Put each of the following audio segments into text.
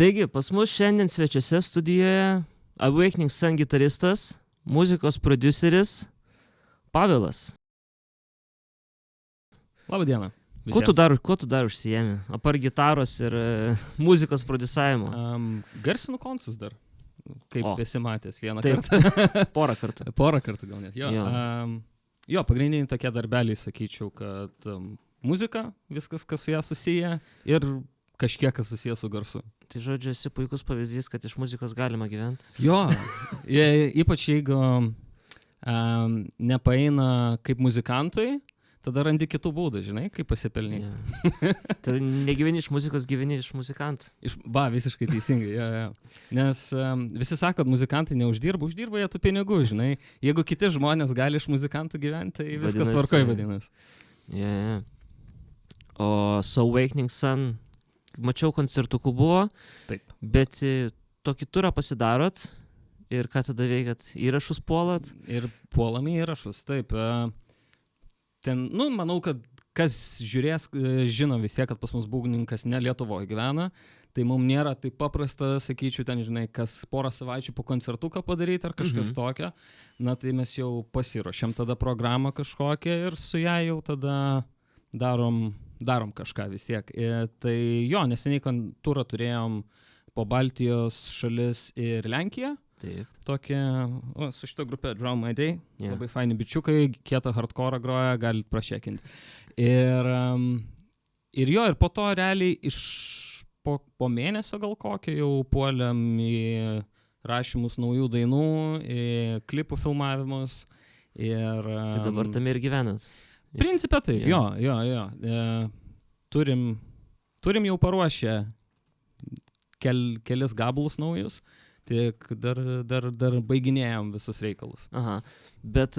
Taigi, pas mus šiandien svečiuose studijoje Awakening Sun gitaristas, muzikos prodiuseris Pavelas. Labą dieną. Kuo tu dar užsiėmi? Apar gitaros ir muzikos prodiusavimo? Garsinu konsus dar, kaip esi matęs vieną Taip. kartą. Porą kartų. Porą kartų gal net. Jo, Jo. jo pagrindiniai tokie darbeliai, sakyčiau, kad muzika, viskas, kas su ją susiję ir kažkiek, kas susiję su garsu. Tai žodžiu, esi puikus pavyzdys, kad iš muzikos galima gyventi. Jo, ypač jeigu nepaeina kaip muzikantui, tada randi kitų būdų, žinai, kaip pasipelnyti. Ja. Tai negyveni iš muzikos, gyveni iš muzikantų. Visiškai teisingai, jo. Nes visi sako, kad muzikantai neuždirba, uždirba jie tų pinigų, žinai. Jeigu kiti žmonės gali iš muzikantų gyventi, tai viskas tvarkoj vadinasi. Ja. O su Awakening Sun, mačiau koncertukų buvo, Taip. Bet tokį turą pasidarot ir ką tada veikat? Įrašus puolat? Ir puolami įrašus, taip. Ten, manau, kad kas žiūrės, žino vis tiek, kad pas mus būgnininkas ne Lietuvoje gyvena, tai mums nėra taip paprasta, sakyčiau, ten, žinai, kas porą savaičių po koncertuką padaryti ar kažkas tokio. Na, tai mes jau pasiruošėm tada programą kažkokią ir su ją jau tada darom kažką vis tiek. Tai jo, neseniai turą turėjom po Baltijos šalis ir Lenkiją. Taip. Tokia, su šito grupė Drown My Day, Yeah. labai faini bičiukai, kietą hardcore groja, galit prašekinti. Ir jo, ir po to realiai po mėnesio gal kokio jau puolėm į rašymus naujų dainų, į klipų filmavimus. Tai dabar tame ir gyvenat? Principe taip, jo. Turim jau paruošę kelis gabalus naujus. Tik dar baiginėjom visus reikalus. Aha, bet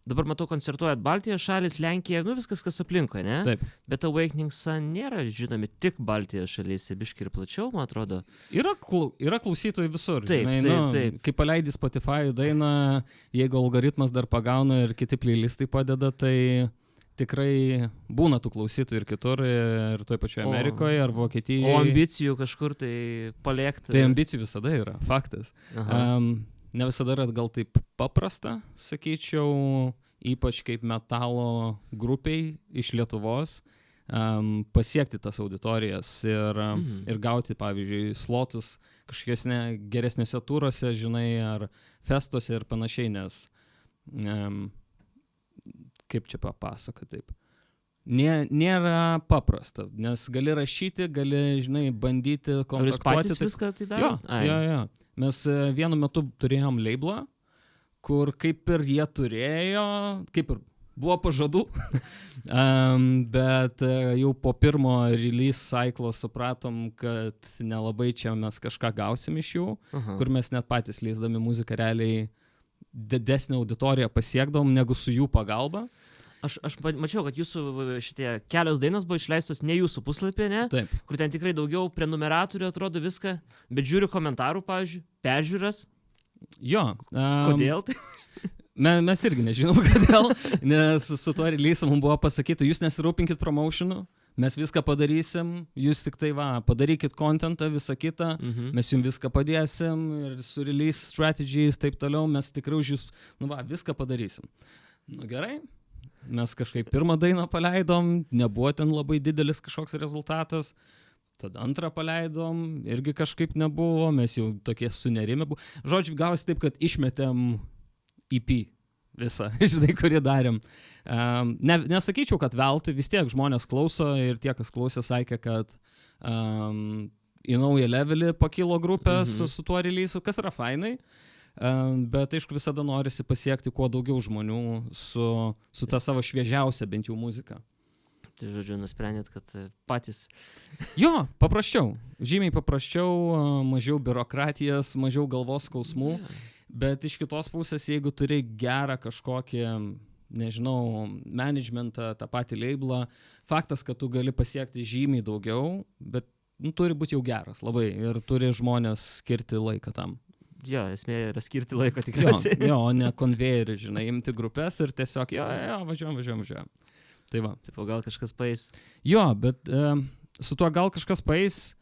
dabar matau koncertuojat Baltijos šalis, Lenkija, viskas kas aplinkoje, ne? Taip. Bet Awakening Sun nėra žinomi tik Baltijos šalyse, biški ir plačiau, man atrodo. Yra klausytojų visur. Taip, žinai, taip. Kai paleidi Spotify dainą, jeigu algoritmas dar pagauna ir kiti playlistai padeda, tai tikrai būna tų klausytojų ir kitur, ir toj pačioje Amerikoje, ar Vokietijoje. O ambicijų kažkur tai paliekti? Tai ambicijų visada yra, faktas. Ne visada yra gal taip paprasta, sakyčiau, ypač kaip metalo grupiai iš Lietuvos, pasiekti tas auditorijas ir gauti, pavyzdžiui, slotus kažkokiose geresniuose turose, žinai, ar festuose ir panašiai, nes kaip čia papasakoti taip. Nėra paprasta, nes gali rašyti, gali, žinai, bandyti kontaktuoti. Ar jūs patys viską tai darot? Jo. Mes vienu metu turėjom labelą, kur kaip ir jie turėjo, kaip ir buvo pažadų, bet jau po pirmo release cyclo supratom, kad nelabai čia mes kažką gausim iš jų, kur mes net patys leisdami muziką realiai didesnę auditoriją pasiekdavom negu su jų pagalba. Aš mačiau, kad jūsų šitie kelios dainos buvo išleistos ne jūsų puslapyje, ne? Taip. Kur ten tikrai daugiau prenumeratorių atrodo viską, bet žiūriu komentarų, pavyzdžiui, peržiūras. Jo. Kodėl? Mes irgi nežinom, kodėl, nes su tuo release mums buvo pasakyta, jūs nesirūpinkit promotionu, mes viską padarysim, jūs tik tai padarykit contentą, visą kitą, mes jums viską padėsim ir su release strategies, taip toliau, mes tikrai už jūs, viską padarysim. Gerai, mes kažkaip pirmą dainą paleidom, nebuvo ten labai didelis kažkoks rezultatas, tada antrą paleidom, irgi kažkaip nebuvo, mes jau tokie sunerimi buvo. Žodžiu, gausi taip, kad išmetėm EP visą, žinai, kurį darėm. Nesakyčiau, kad veltui, vis tiek žmonės klauso ir tie, kas klausė, sakė, kad į naują levelį pakilo grupės su tuo releasu, kas yra fainai, bet aišku visada norisi pasiekti kuo daugiau žmonių su ta savo šviežiausia bent jau muzika. Tai žodžiu, nusprendėt, kad patys. Jo, paprasčiau, žymiai paprasčiau, mažiau biurokratijos, mažiau galvos skausmų. Bet iš kitos pusės, jeigu turi gerą kažkokį, nežinau, managementą, tą patį labelą, faktas, kad tu gali pasiekti žymiai daugiau, bet turi būti jau geras labai ir turi žmonės skirti laiką tam. Jo, esmė yra skirti laiko tikriausiai. Jo, o ne konvejerį, žinai, imti grupės ir tiesiog, važiuojam. Tai va. Taip, gal kažkas paeis. Jo, bet su tuo gal kažkas paeis,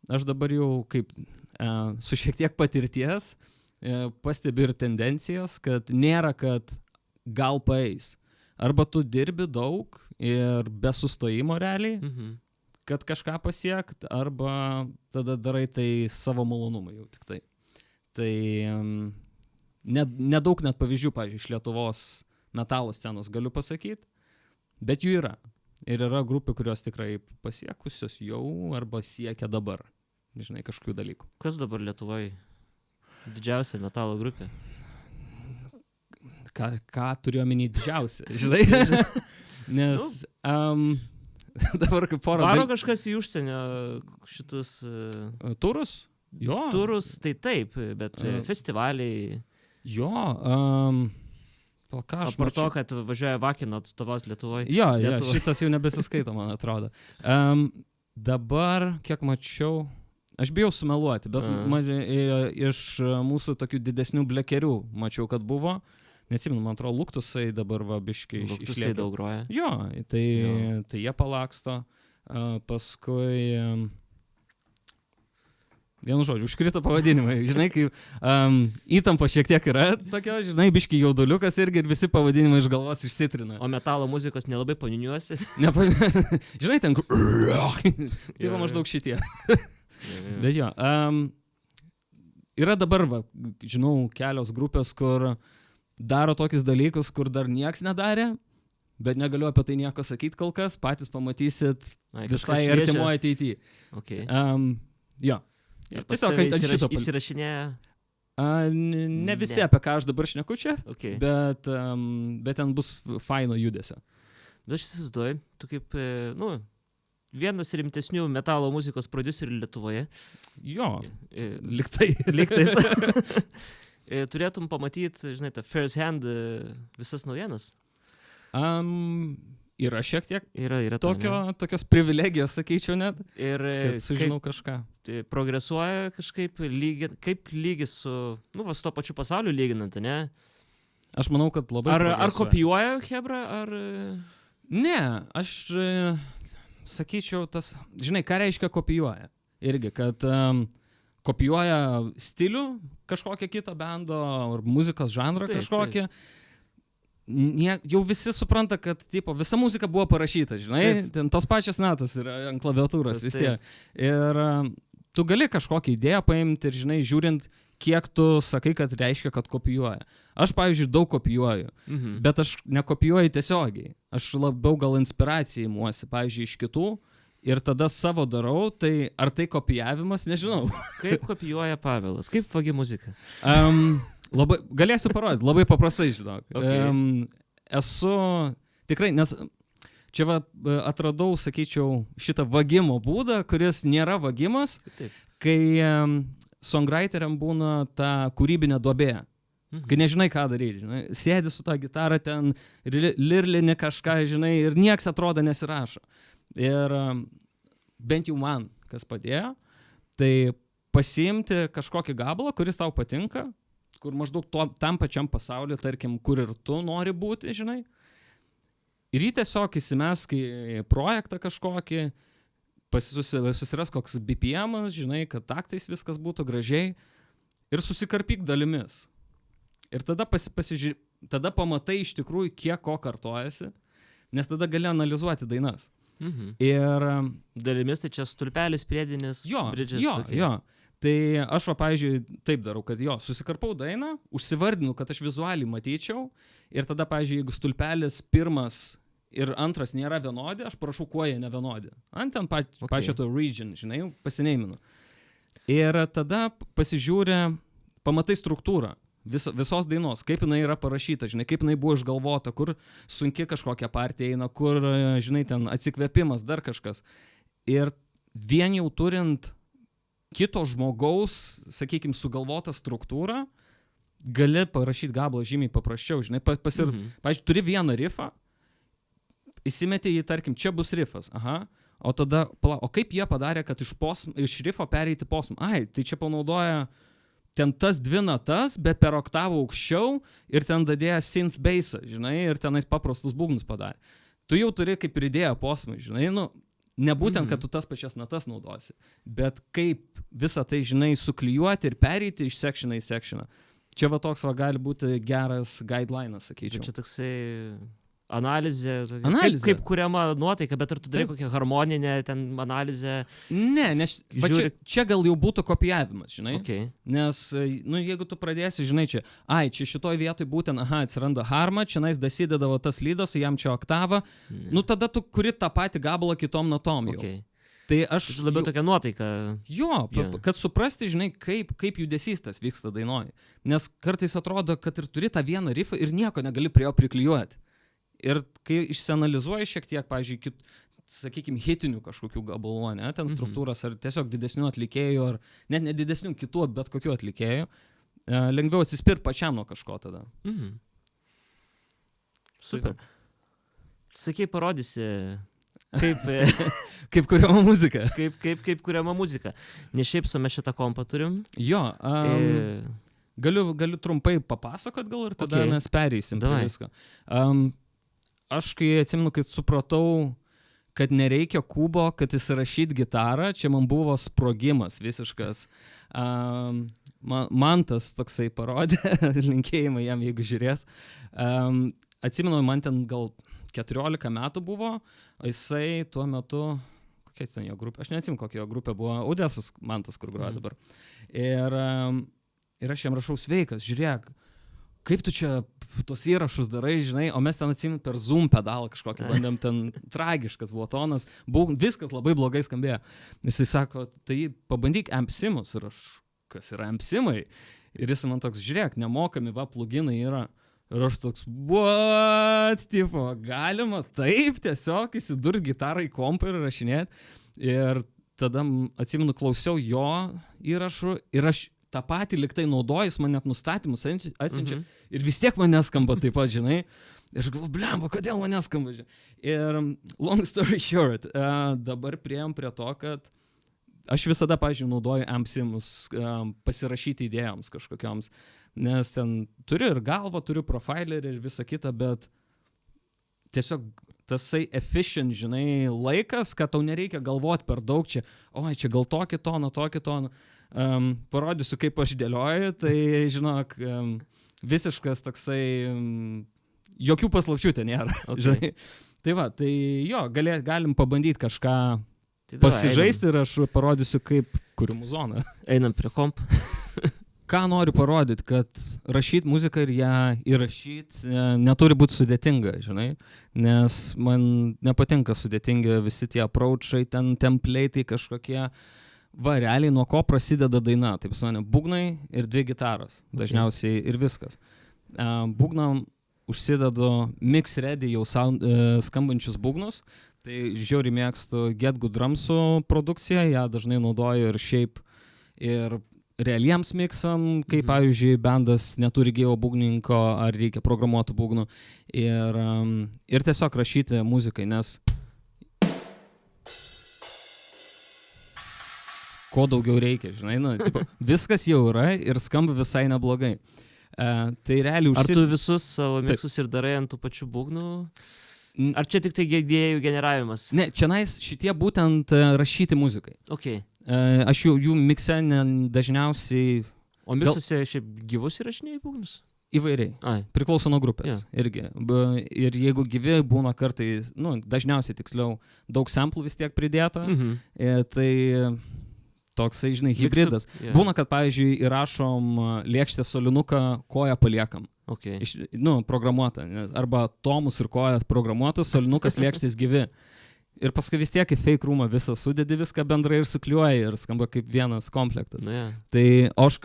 aš dabar jau kaip su šiek tiek patirties pastebiu ir tendencijas, kad nėra, kad gal paeis. Arba tu dirbi daug ir be sustojimo realiai, kad kažką pasiekt, arba tada darai tai savo malonumą jau tik tai. Tai nedaug net pavyzdžių, pavyzdžiui, iš Lietuvos metalo scenos galiu pasakyti, bet jų yra. Ir yra grupių, kurios tikrai pasiekusios jau arba siekia dabar, žinai, kažkokių dalykų. Kas dabar Lietuvoje didžiausia metalo grupė? Ką turiu omeny didžiausia, žinai? Nes dabar kaip porą... Varo kažkas į užsienio šitus... Turus? Jo. Turus, tai taip, bet festivaliai... Jo, apart to, kad važiuoja Vakino atstovauti Lietuvoje. Jo, šitas jau nebesiskaito, man atrodo. Dabar, kiek mačiau, aš bijau sumeluoti, bet iš mūsų tokių didesnių blekerių mačiau, kad buvo. Nesimenu, man atrodo, Luktusai dabar va biškai išlėkė. Luktusai daug groja. Jo, tai jie palaksto. Paskui... Vienu žodžiu, užkrito pavadinimai. Žinai, kaip įtampa šiek tiek yra tokio, žinai, biškai jauduliukas irgi ir visi pavadinimai iš galvos išsitrina. O metalo muzikos nelabai paniuniuosi? Žinai, ten... Tai va maždaug šitie. Bet jo. Yra dabar, va, žinau, kelios grupės, kur daro tokius dalykus, kur dar nieks nedarė, bet negaliu apie tai nieko sakyti kol kas, patys pamatysit visai artimoje ateityje. Okay. Jo. Ir tiesiog įsirašinėja? Ne visi, apie ką aš dabar šneku čia, okay. bet ten bus faino judesio. Bet aš įsivaizduoju, tu kaip, vienas rimtesnių metalo muzikos prodiuserių Lietuvoje. Jo, liktais. Turėtum pamatyti, žinai, tą first hand visas naujienas? Yra šiek tiek yra tokios privilegijos, sakyčiau net, kad sužinau kažką. Progresuoja kažkaip, kaip lygis su to pačiu pasauliu lyginant, ne? Aš manau, kad labai progresuoja. Ar kopijuoja Hebra, ar... Ne, aš sakyčiau žinai, ką reiškia kopijuoja? Irgi, kad kopijuoja stilių kažkokią kitą bendo ar muzikos žanrą kažkokį. Jau visi supranta, kad visa muzika buvo parašyta, žinai, ten tos pačios natos yra ant klaviatūros vis tiek. Ir tu gali kažkokią idėją paimti ir, žinai, žiūrint, kiek tu sakai, kad reiškia, kad kopijuoja. Aš, pavyzdžiui, daug kopijuoju, bet aš nekopijuoju tiesiogiai. Aš labiau gal inspiraciją imuosi, pavyzdžiui, iš kitų ir tada savo darau, tai ar tai kopijavimas, nežinau. Kaip kopijuoja Pavelas? Kaip vagi muzika? Galėsiu parodyti, labai paprastai, žinok. Okay. Esu tikrai, nes čia atradau, sakyčiau, šitą vagimo būdą, kuris nėra vagimas, kai songwriteriam būna ta kūrybinė duobė, kai nežinai, ką daryti, žinai, sėdi su tą gitarą ten, lirlini kažką, žinai, ir nieks atrodo nesirašo. Ir bent jau man, kas padėjo, tai pasiimti kažkokį gabalą, kuris tau patinka, kur maždaug tam pačiam pasaulyje, tarkim, kur ir tu nori būti, žinai. Ir jį tiesiog įsimesk į projektą kažkokį, susiras koks BPM-as, žinai, kad taktais viskas būtų gražiai ir susikarpyk dalimis. Ir tada tada pamatai iš tikrųjų, kiek ko kartojasi, nes tada gali analizuoti dainas. Ir dalimis tai čia stulpelis, priedinis, bridžas. Jo. Tai aš, pavyzdžiui, taip darau, kad susikarpau dainą, užsivardinu, kad aš vizualiai matyčiau ir tada, pavyzdžiui, jeigu stulpelis pirmas ir antras nėra vienodi, aš prašau, kuo jie nevienodi. Ant ten pačio to region, žinai, pasineiminu. Ir tada pasižiūri, pamatai struktūrą visos dainos, kaip jinai yra parašyta, žinai, kaip jinai buvo išgalvota, kur sunki kažkokia partija eina, kur, žinai, ten atsikvėpimas, dar kažkas. Ir vien jau turint kito žmogaus, sakykime, sugalvotą struktūrą, gali parašyti gabalą žymiai paprasčiau, žinai, pavyzdžiui, turi vieną riffą, įsimetė jį, tarkim, čia bus riffas, o tada, o kaip jie padarė, kad iš riffo pereiti posmą? Tai čia panaudoja ten tas dvi natas, bet per oktavą aukščiau ir ten dadėja synth bassą, žinai, ir tenais paprastus būgnus padarė. Tu jau turi kaip ir idėją posmą, žinai, Nebūtent, kad tu tas pačias natas naudosi, bet kaip visą tai, žinai, suklijuoti ir pereiti iš sectioną į sectioną. Čia va toks va gali būti geras guideline'as, sakyčiau. Čia toksai analizė. Kaip kuriama nuotaika, bet ar tu darai kokią harmoninę ten analizę? Ne, nes čia gal jau būtų kopijavimas, žinai. Okay. Nes, nu, jeigu tu pradėsi, žinai, čia šitoj vietoj būtent, atsiranda harma, čia dasidedavo tas lydas, jam čia oktava, nu tada tu kuri tą patį gabalą kitom natom jau. Okay. Tai aš labiau tokia nuotaika. Jo, kad suprasti, žinai, kaip judesys tas vyksta dainoj. Nes kartais atrodo, kad ir turi tą vieną riffą ir nieko negali prie jo priklijuoti. Ir kai išsianalizuoji šiek tiek, pavyzdžiui, sakykime, hitinių kažkokių gabalų, ne, ten struktūras, ar tiesiog didesnių atlikėjų, ar net nedidesnių kitų, bet kokių atlikėjų, lengviau atsispirti pačiam nuo kažko tada. Super. Sakai, parodysi, kaip kuriama muzika. Kaip kuriama muzika. Ne šiaip su mes šitą kompą turim. Jo, galiu trumpai papasakot gal ir tada mes pereisim prie visko. Aš kai atsimenu, kai supratau, kad nereikia kubo, kad įsirašyti gitarą, čia man buvo sprogimas visiškas. Man tas toksai parodė, linkėjimai jam, jeigu žiūrės. Atsimenu, man ten gal 14 metų buvo, jisai tuo metu, kokia ten jo grupė, aš neatsimenu, kokia jo grupė buvo, Odesos Mantas, kur groja dabar. Ir aš jam rašau, sveikas, žiūrėk, kaip tu čia tuos įrašus darai, žinai, o mes ten atsimenu per Zoom pedalą kažkokį, bandėm ten tragiškas buvo tonas, viskas labai blogai skambėjo. Jisai sako, tai pabandyk amp-simus, ir aš, kas yra amp-simai? Ir jis man toks, žiūrėk, nemokami pluginai yra. Ir aš toks, what, tipo, galima taip tiesiog įsidurt gitarą į kompą ir rašinėti. Ir tada, atsimenu, klausiau jo įrašų ir aš tą patį liktai naudojus, man net nustatymus atsiunčia ir vis tiek man neskamba taip pat, žinai. Ir aš galvoju, blemba, kodėl man neskamba, žinai. Ir long story short, dabar priėjom prie to, kad aš visada, pavyzdžiui, naudoju amp-simus pasirašyti idėjoms kažkokioms, nes ten turiu ir galvą, turiu profilerį ir visą kitą, bet tiesiog tasai efficient, žinai, laikas, kad tau nereikia galvoti per daug čia, čia gal tokį toną. Parodysiu, kaip aš dėlioju, tai, žinok, visiškas toksai, jokių paslapčių ten nėra. Okay. Tai va, tai jo, galim pabandyti kažką pasižaisti ir aš parodysiu, kaip kuriu muzoną. Einam prie komp. Ką noriu parodyti, kad rašyti muziką ir ją įrašyti neturi būti sudėtinga, žinai, nes man nepatinka sudėtingi visi tie approachai, ten template'ai kažkokie. Va, realiai nuo ko prasideda daina, taip sakant, būgnai ir 2 gitaros, dažniausiai ir viskas. Būgnam užsidedu mix ready jau skambančius būgnus, tai žiauriai mėgstu Get Good Drumsų produkciją, ją dažnai naudoju ir šiaip ir realiems mixam, kai pavyzdžiui bendas neturi gyvo būgnininko ar reikia programuotų būgnų ir tiesiog rašyti muzikai, nes ko daugiau reikia, žinai, viskas jau yra ir skamba visai neblogai. Tai realiai Ar tu visus savo miksus ir darai ant tų pačių būgnų? Ar čia tik tai idėjų generavimas? Ne, čianais šitie būtent rašyti muzikai. Okay. Aš jų mikse dažniausiai... O miksuose šiaip gyvus įrašinėjai būgnus? Įvairiai. Priklauso nuo grupės. Irgi. Ir jeigu gyvi būna kartais, dažniausiai tiksliau, daug samplų vis tiek pridėta, tai... Toksai, žinai, hybridas. Būna, kad, pavyzdžiui, įrašom lėkštę solinuką, koją paliekam. Okay. Programuota. Arba tomus ir kojas programuotas, solinukas lėkštės gyvi. Ir paskui vis tiek į fake roomą visą sudedi viską bendrai ir sukliuoji ir skamba kaip vienas komplektas. Tai aš,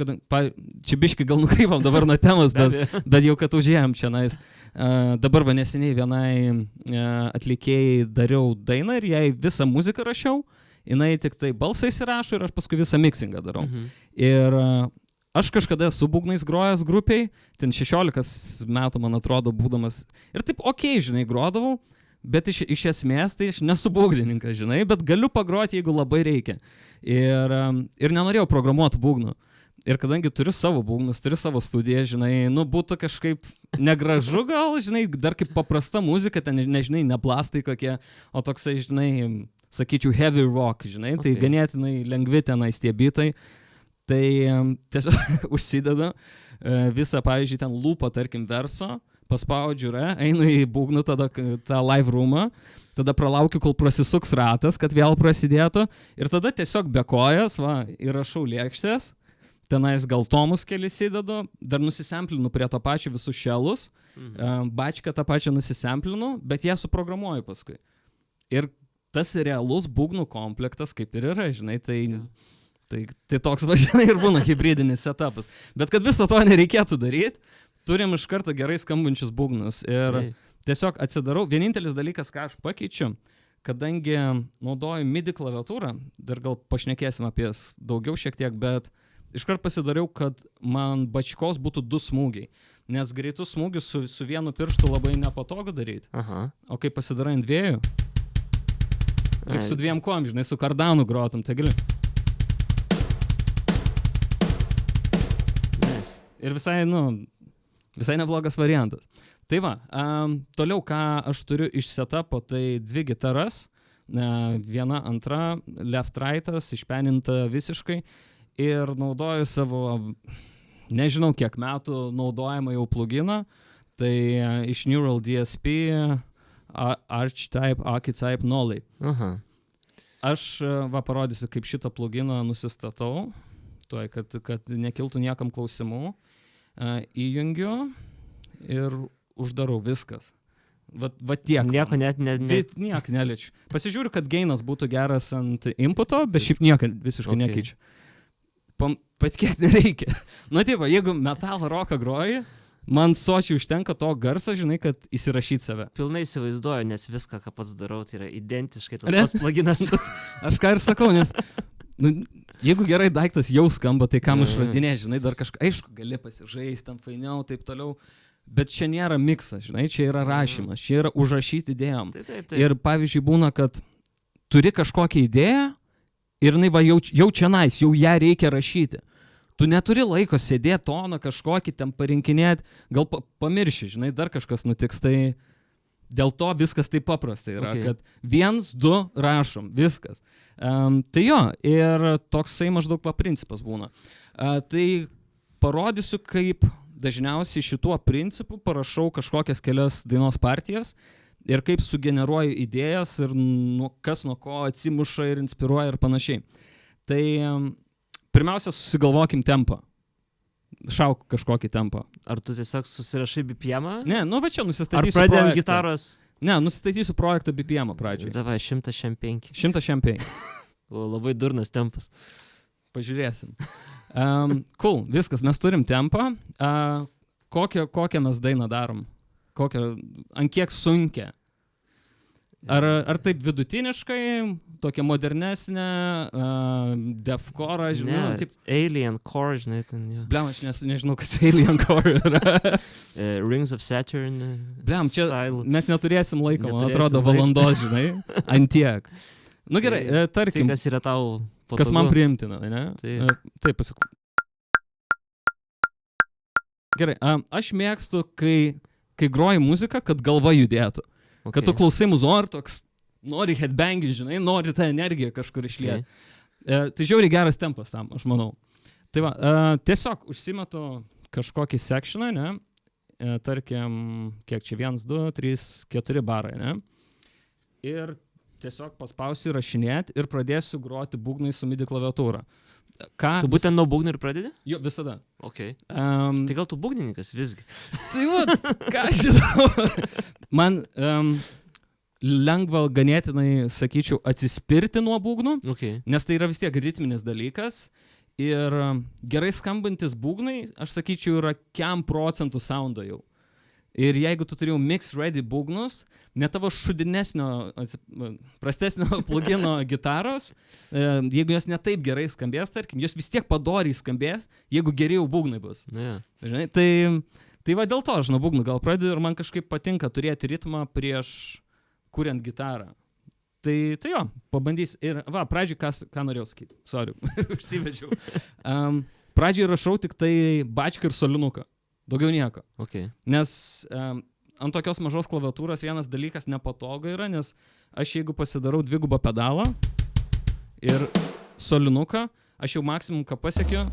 čia biškai gal nukrypam dabar nuo temos, bet jau kad užėjom čia nais. Dabar neseniai vienai atlikėjai dariau dainą ir jai visą muziką rašiau. Jinai tik tai balsą įsirašo ir aš paskui visą mixingą darau. Ir aš kažkada esu būgnais grojęs grupiai, ten 16 metų, man atrodo, būdamas. Ir taip, žinai, grodavau, bet iš esmės tai aš nesu būgnininkas, žinai, bet galiu pagroti, jeigu labai reikia. Ir nenorėjau programuoti būgnų. Ir kadangi turiu savo būgnus, turiu savo studiją, žinai, būtų kažkaip negražu gal, žinai, dar kaip paprasta muzika, ten, nežinai, neblastai kokie, o toksai, žinai, sakyčiau, heavy rock, žinai, tai ganėtinai lengvi tenais tie bitai. Tai tiesiog užsideda visą, pavyzdžiui, ten lūpą, tarkim, verso, paspaudžiu einu į būgnų tada tą live roomą, tada pralaukiu, kol prasisuks ratas, kad vėl prasidėtų ir tada tiesiog be kojas, įrašau lėkštės, tenais gal tomus kelis įdedu, dar nusisemplinu prie to pačio visus šelus, bačką tą pačią nusisemplinu, bet ją suprogramuoju paskui. Ir tas realus būgnų komplektas kaip ir yra, žinai, tai toks važinai ir būna hybridinis setupas. Bet kad viso to nereikėtų daryti, turim iš karto gerai skambančius būgnus. Ir tiesiog atsidarau. Vienintelis dalykas, ką aš pakeičiu, kadangi naudoju MIDI klaviatūrą, dar gal pašnekėsim apie jas daugiau šiek tiek, bet iškart pasidariau, kad man bačkos būtų 2 smūgiai. Nes greitus smūgius su vienu pirštu labai nepatogu daryti. O kai pasidarai ant 2, tik su 2 kojom, žinai, su kardanu grotum, tai gali. Ir visai neblogas variantas. Tai va, toliau ką aš turiu iš setupo, tai 2 gitaras, viena, antra, left-rightas, išpeninta visiškai ir naudoju savo, nežinau kiek metų naudojamą jau pluginą, tai iš Neural DSP Archetype Archetype Nolly. Aš parodysiu, kaip šitą pluginą nusistatau, kad nekiltų niekam klausimų. Įjungiu ir uždarau viskas. Va tiek. Nieko net nieko neliečiu. Pasižiūriu, kad gainas būtų geras ant inputo, bet šiaip nieko visiškai nekeičiu. Patikėt nereikia. Taip, jeigu metal roką groji, man sočiai užtenka to garso, žinai, kad įsirašyti save. Pilnai įsivaizduoju, nes viską, ką pats darau, tai yra identiškai tas pats pluginas. Aš ką ir sakau, nes jeigu gerai daiktas jau skamba, tai kam išradinė, žinai, dar kažką, aišku, gali pasižaisti, ten fainiau, taip toliau, bet čia nėra miksas, žinai, čia yra rašymas, čia yra užrašyti idėjom. Taip. Ir pavyzdžiui, būna, kad turi kažkokią idėją ir jinai jau čia nais, jau ją reikia rašyti. Tu neturi laiko sėdėti toną kažkokį, ten parinkinėti, gal pamirši, žinai, dar kažkas nutiks, tai dėl to viskas taip paprastai yra, kad 1, 2 rašom, viskas. Tai jo, ir toksai maždaug principas būna. Tai parodysiu, kaip dažniausiai šituo principu parašau kažkokias kelias dainos partijas ir kaip sugeneruoju idėjas ir kas nuo ko atsimuša ir inspiruoja ir panašiai. Tai pirmiausia, susigalvokim tempą. Šauk kažkokį tempą. Ar tu tiesiog susirašai BPM-ą? Ne, va čia nusistatysiu projektą. Ar pradėjom gitaros? Ne, nusistatysiu projektą BPM-ą pradžiai. Davai, 105. 105. Labai durnas tempas. Pažiūrėsim. Cool, viskas, mes turim tempą. Kokią mes dainą darom? Ant kiek sunkia? Ar taip vidutiniškai, tokia modernesnė, deathcore, žinai? Ne, taip, Alien Core, žinai, ten jau. Bliam, aš nežinau, kas Alien Core yra. Rings of Saturn. Bliam, čia mes neturėsim laiko, man atrodo, valandos, žinai, ant tiek. Nu gerai, tarkim. Tai kas yra tau patogu? Kas man priimtina, ne? Taip, pasakau. Gerai, aš mėgstu, kai groji muziką, kad galva judėtų. Kad tu klausai muzo ir toks, nori headbangį, žinai, nori tą energiją kažkur išlieti. Tai žiauriai geras tempas tam, aš manau. Tai va, tiesiog užsimetu kažkokį sectioną, ne? Tarkim, kiek čia 1, 2, 3, 4 barai, ne? Ir tiesiog paspausiu įrašinėti ir pradėsiu groti būgnai su MIDI klaviatūra. Tu būtent nuo būgnų ir pradedi? Jo, visada. Tai gal tu būgnininkas visgi? Tai va, ką aš žinau. Man lengva ganėtinai, sakyčiau, atsispirti nuo būgnų, nes tai yra vis tiek ritminis dalykas. Ir gerai skambantis būgnai, aš sakyčiau, yra 100% soundo jau. Ir jeigu tu turėjau mix ready būgnus, ne tavo šudinesnio, prastesnio plugino gitaros, jeigu jos ne taip gerai skambės, tarkim, jos vis tiek padoriai skambės, jeigu geriau būgnai bus. Žinai, tai va dėl to aš nuo būgnų gal pradedu ir man kažkaip patinka turėti ritmą prieš kuriant gitarą. Tai jo, pabandysiu. Ir va, pradžiai ką norėjau sakyti. Sorry, užsivedžiau. Pradžiai rašau tik tai bačką ir solinuką. Daugiau nieko. Okay. Nes ant tokios mažos klaviatūros vienas dalykas nepatogu yra, nes aš jeigu pasidarau dvigubą pedalą ir solinuką, aš jau maksimum, ką pasiekiu,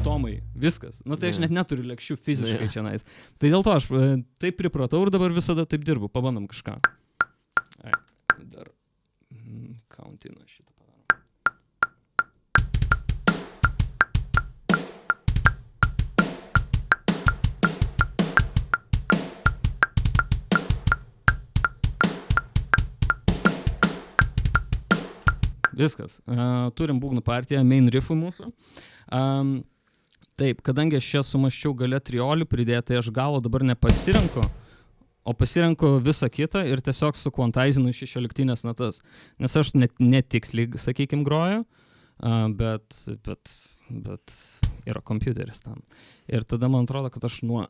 tomai, viskas. Nu, tai aš net neturiu lėkščių fiziškai čionais. Tai dėl to aš taip pripratau ir dabar visada taip dirbu. Pabandom kažką. Dar countiną šitą padarom. Viskas. Turim būgnų partiją, main riffų mūsų. Taip, kadangi aš čia sumaščiau gale triolių pridėti, tai aš galo dabar nepasirenku, o pasirenku visą kitą ir tiesiog sukvantaizinu 16 natas. Nes aš netiksliai, sakykim, groju, bet yra kompiuteris tam. Ir tada man atrodo, kad aš nuo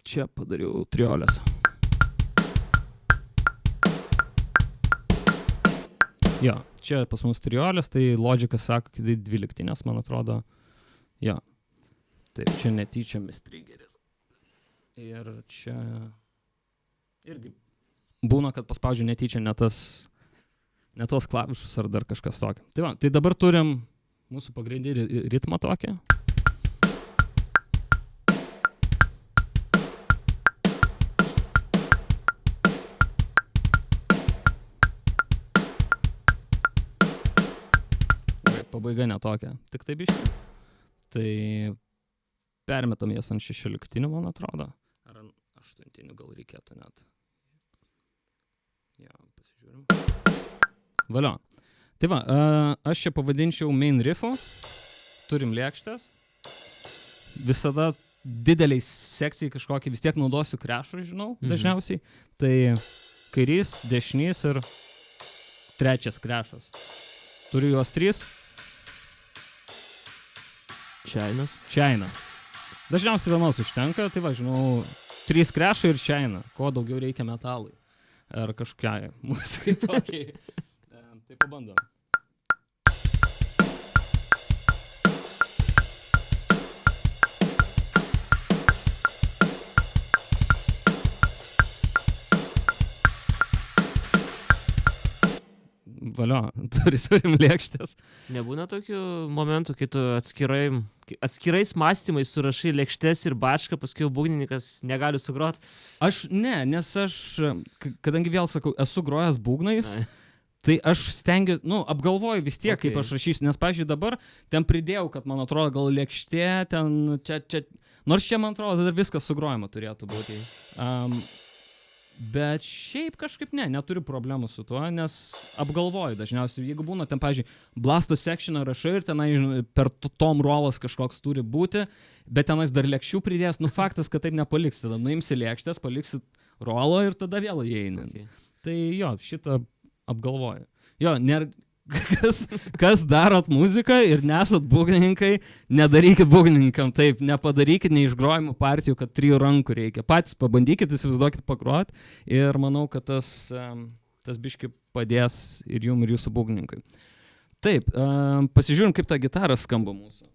čia padariau triolės. Jo, čia pas mus triolės, tai Logicas sako, kad 12, man atrodo. Jo. Taip, čia netyčiamis triggeris. Ir čia irgi būna, kad paspaudžiu netyčia ne tos klavišus ar dar kažkas tokio. Tai va, tai dabar turim mūsų pagrindinį ritmą tokį. Pabaiga netokia, tik tai biškai. Tai permetam jas ant 16, man atrodo. Ar ant 8 gal reikėtų net. Ja, pasižiūrim. Valio. Tai va, aš čia pavadinčiau main riffu. Turim lėkštės. Visada dideliai sekcijai kažkokį vis tiek naudosiu krešą, žinau, dažniausiai. Tai kairys, dešinys ir trečias krešas. Turiu juos 3. Čiaina. Dažniausiai vienos užtenka, tai va, žinau, 3 krešai ir čiaina. Ko daugiau reikia metalai. Ar kažkokiai muzikai tokiai. Tai pabandom. Valio, turim lėkštės. Nebūna tokių momentų, kai tu atskirais mąstymais surašai lėkštes ir bačką, paskui būgnininkas negali sugrot? Nes aš, kadangi vėl sakau, esu grojęs būgnais, tai aš stengiu, apgalvoju vis tiek, kaip aš rašysiu, nes, pavyzdžiui, dabar ten pridėjau, kad man atrodo gal lėkštė, ten čia, nors čia, man atrodo, dar viskas sugrojama turėtų būti. Bet šiaip kažkaip neturiu problemų su tuo, nes apgalvoju dažniausiai, jeigu būna ten, pavyzdžiui, blasto sectioną rašai ir tenai, per tom rolas kažkoks turi būti, bet tenais dar lėkščių pridės, faktas, kad taip nepaliks, tada nuimsi lėkštės, paliksi rolo ir tada vėl įeini. Okay. Tai jo, šitą apgalvoju. Jo, kas darot muziką ir nesat būgnininkai, nedarykit būgnininkam taip, nepadarykit neišgrojimų partijų, kad 3 rankų reikia. Patys pabandykit, įsivaizduokit pagrot ir manau, kad tas biški padės ir jum, ir jūsų būgnininkai. Taip, pasižiūrim, kaip ta gitara skamba mūsų.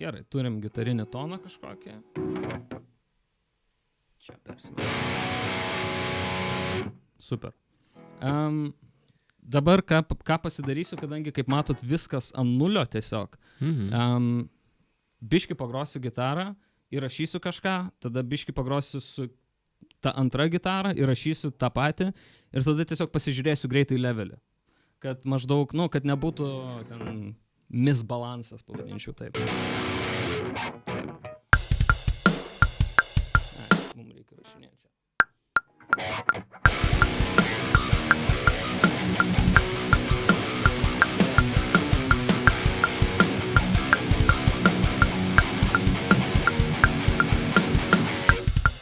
Gerai, turim gitarinį toną kažkokį. Čia persimė. Super. Dabar ką pasidarysiu, kadangi, kaip matot, viskas ant nulio tiesiog. Biški pagrosiu gitarą, įrašysiu kažką, tada biški pagrosiu su ta antra gitara, įrašysiu tą patį ir tada tiesiog pasižiūrėsiu greitai levelį. Kad maždaug, kad nebūtų ten misbalansas, pavadinčiau taip. Mums reikia rašinėti čia.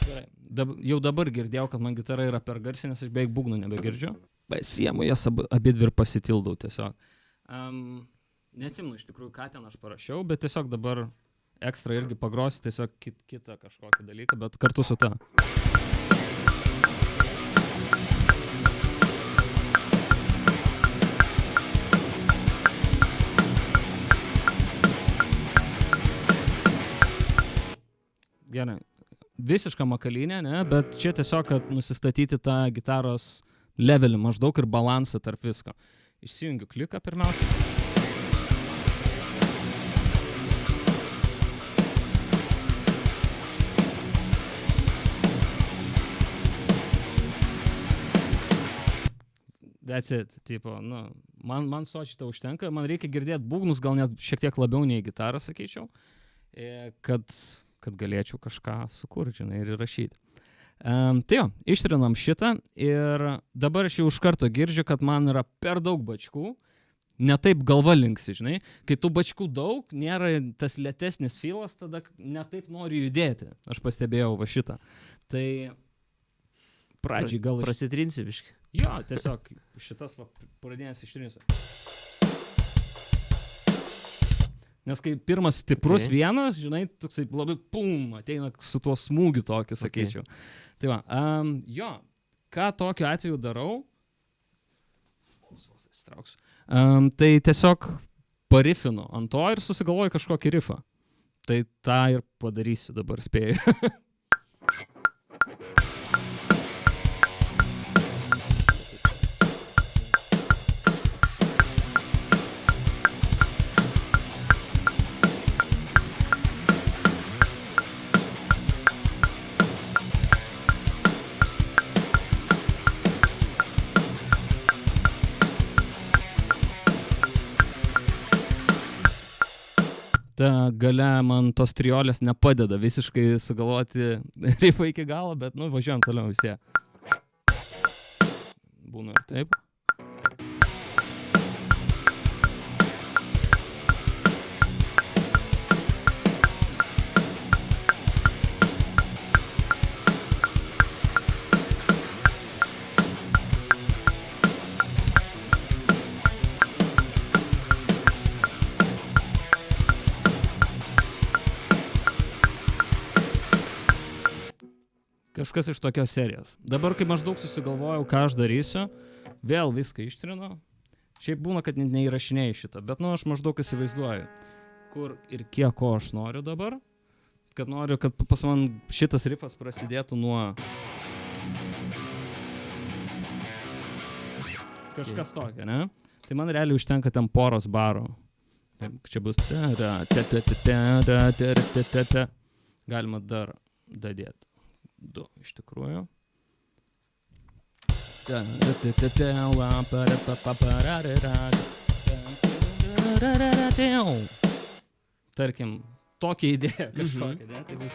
Gerai. Jau dabar girdėjau, kad man gitara yra per garsi, nes aš beveik būgnų nebegirdžiu. Pasiemu jas abidvi ir pasitildau tiesiog. Neatsimenu iš tikrųjų, ką ten aš parašiau, bet tiesiog dabar ekstra irgi pagrosiu tiesiog kitą kažkokį dalyką, bet kartu su ta. visiška makalynė, ne, bet čia tiesiog, kad nusistatyti tą gitaros levelį maždaug ir balansą tarp visko. Išsijungiu kliką pirmiausia. That's it, tipo, nu, man so šitą užtenka, man reikia girdėti būgnus, gal net šiek tiek labiau nei gitarą, sakyčiau, kad galėčiau kažką sukurti, žinai, ir įrašyti. Tai jo, ištrinam šitą ir dabar aš jau iš karto girdžiu, kad man yra per daug bačkų, ne taip galva linksi, žinai, kai tų bačkų daug, nėra tas lėtesnis filas, tada ne taip nori judėti, aš pastebėjau va šitą. Tai pradžiai gal... Prasitrinsi biškai. Jo, tiesiog šitas pradėjęs ištrinsiu. Nes kai pirmas stiprus vienas, žinai, toksai labai pum, ateina su tuo smūgiu tokiu, sakyčiau. Tai va, jo, ką tokiu atveju darau, tai tiesiog parifinu ant to ir susigalvoju kažkokį rifą. Tai tą ir padarysiu dabar, spėju. Ta gale man tos triolės nepadeda visiškai sugalvoti rifą iki galo, bet, nu, važiuojam toliau vis tiek. Būna ir taip. Kažkas iš tokios serijos. Dabar, kai maždaug susigalvojau, ką aš darysiu, vėl viską ištrinu. Šiaip būna, kad neįrašinėjau šitą, bet, nu, aš maždaug įsivaizduoju, kur ir kiek ko aš noriu dabar. Kad noriu, kad pas man šitas rifas prasidėtų nuo... Kažkas tokio, ne? Tai man realiai užtenka ten poros barų. Čia bus... Galima dar dadėti. 2 iš tikrųjų. Tarkim, tokia idėja kažkokia, ne? Tai bus...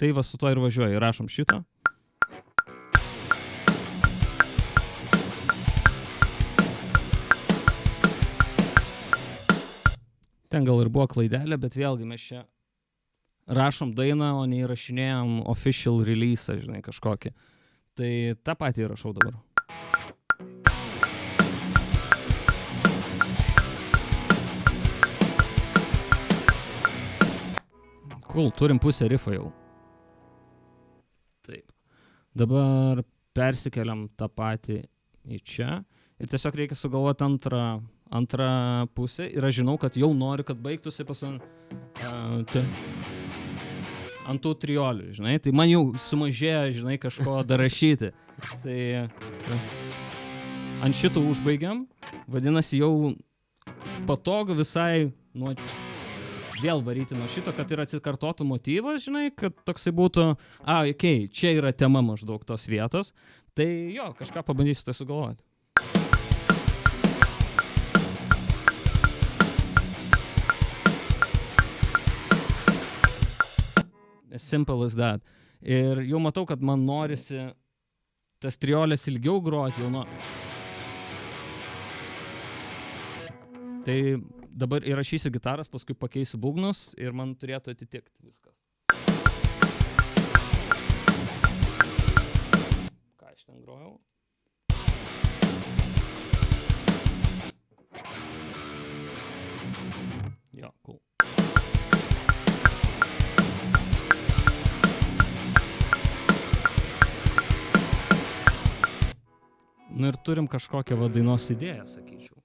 Tai va su to ir važiuoju, rašom šitą. Ten gal ir buvo klaidelė, bet vėlgi mes čia rašom dainą, o neįrašinėjom official release, žinai, kažkokį. Tai tą patį rašau dabar. Cool, turim pusę rifą jau. Taip. Dabar persikeliam tą patį į čia. Ir tiesiog reikia sugalvoti antrą pusę. Ir aš žinau, kad jau noriu, kad baigtųsi ant tų triolių, žinai. Tai man jau sumažėjo, žinai, kažko dar rašyti. Tai ant šito užbaigiam. Vadinasi, jau patogu visai vėl varyti nuo šito, kad ir atsikartotų motyvas, žinai, kad toksai būtų, okei, čia yra tema maždaug tos vietos. Tai jo, kažką pabandysiu tai sugalvoti. As simple as that. Ir jau matau, kad man norisi tas triolės ilgiau groti jau nuo... Tai dabar įrašysiu gitaras, paskui pakeisiu būgnus ir man turėtų atitikti viskas. Ką aš ten grojau? Jo, cool. Nu ir turim kažkokią dainos idėją, sakyčiau.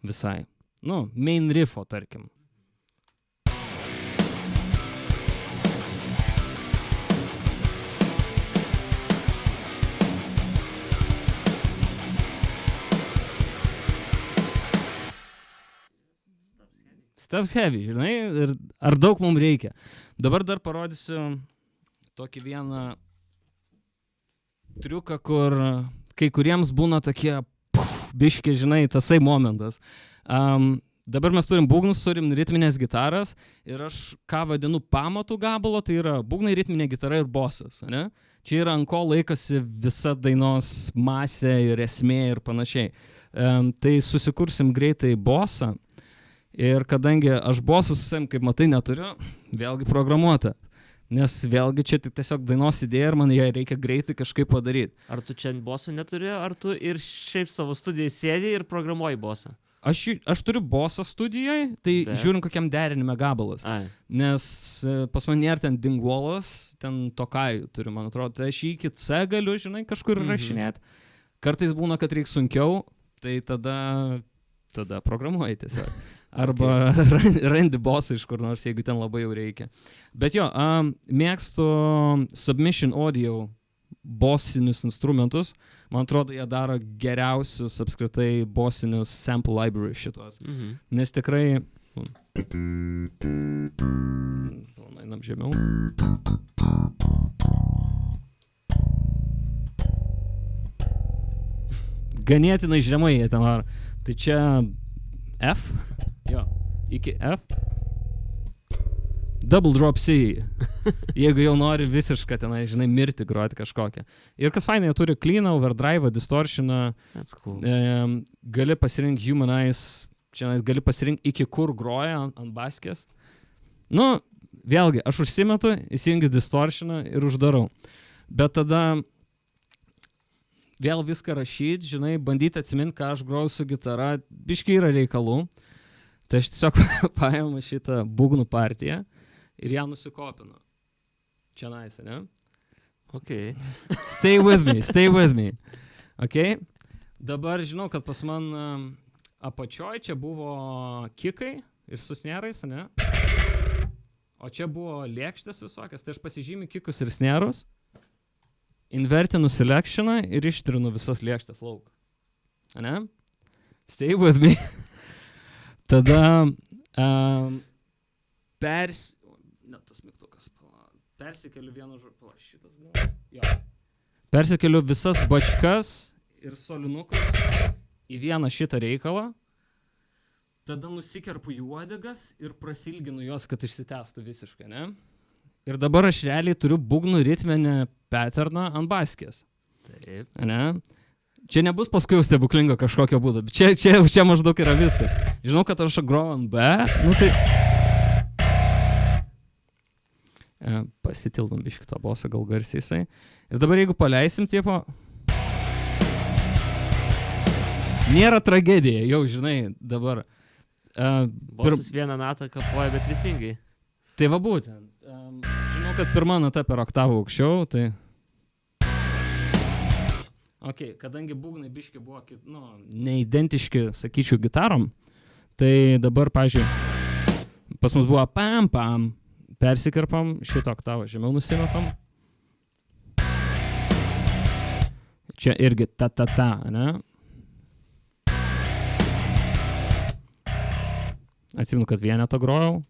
Visai. main riffo, tarkim. Stuff's heavy, žinai, ir ar daug mums reikia. Dabar dar parodysiu tokį vieną triuką, kur kai kuriems būna tokie biški, žinai, tasai momentas. Dabar mes turim būgnus, turim ritminės gitaras ir aš ką vadinu pamatų gabalo, tai yra būgnai, ritminė gitara ir bosas, ne? Čia yra ant ko laikosi visa dainos masė ir esmė ir panašiai. Tai susikursim greitai bosą. Ir kadangi aš bosus, kaip matai, neturiu, vėlgi programuota. Nes vėlgi čia tiesiog dainos idėja ir man ją reikia greitai kažkaip padaryti. Ar tu čia bosų neturi, ar tu ir šiaip savo studijai sėdi ir programuoji bosą? Aš turiu bosą studijai, tai žiūrim kokiam derinime gabalas. Nes pas man nėra ten dingvolas, ten tokajų turiu, man atrodo. Tai aš iki C galiu, žinai, kažkur rašinėti. Kartais būna, kad reikia sunkiau, tai tada programuoji tiesiog. Arba randi bosą iš kur nors, jeigu ten labai jau reikia. Bet jo, mėgstu Submission Audio bosinius instrumentus. Man atrodo, jie daro geriausius apskritai bosinius sample library šitos. Nes tikrai... Einam žemiau. Ganėtinai žemai jie ten var. Tai čia F. Jo, iki F. Double drop C. Jeigu jau nori visišką tenai, žinai, mirti groti kažkokią. Ir kas fainai, jie turi cleaną, overdrive'ą, distortioną. That's cool. Gali pasirinkti humanize, čia gali pasirinkti iki kur groja ant baskės. Vėlgi, aš užsimetu, įsijungiu distortioną ir uždarau. Bet tada vėl viską rašyti, žinai, bandyti atsiminti, ką aš groju su gitara. Biškai yra reikalų. Tai aš tiesiog paėmu šitą būgnų partiją ir ją nusikopinu. Čia nice, ne? Okay. Stay with me. Okay? Dabar žinau, kad pas man apačioj čia buvo kikai ir su snerais, ne? O čia buvo lėkštės visokias, tai aš pasižymiu kikus ir snerus, invertinu selectioną ir ištrinu visas lėkštės lauk. Ne? Stay with me. Tada persikeliu vieną persikeliu visas bačkas ir solinukus į vieną šitą reikalą. Tada nusikerpu į uodegas ir prasilginu juos, kad išsitęstų visiškai, ne? Ir dabar aš realiai turiu būgnų ritminę patterną ant baskės. Taip. Ne? Čia nebus paskui stebuklingo kažkokio būdo, bet čia maždaug yra viskas. Žinau, kad aš groju ant B, tai... Pasitildom biškį tą bosą, gal garsiai jisai. Ir dabar jeigu paleisim, tipo... Nėra tragedija, jau žinai, dabar... Bosas vieną natą kapoja, bet ritmingai. Tai va būtent. Žinau, kad pirma nata per oktavą aukščiau, tai... Ok, kadangi būgnai biški buvo neidentiški, sakyčiau, gitarom, tai dabar, pažiūrėjau, pas mus buvo pam, persikirpam, šitą oktavą žemiau nusimetam. Čia irgi ta, ne? Atsimenu, kad vienetą grojau.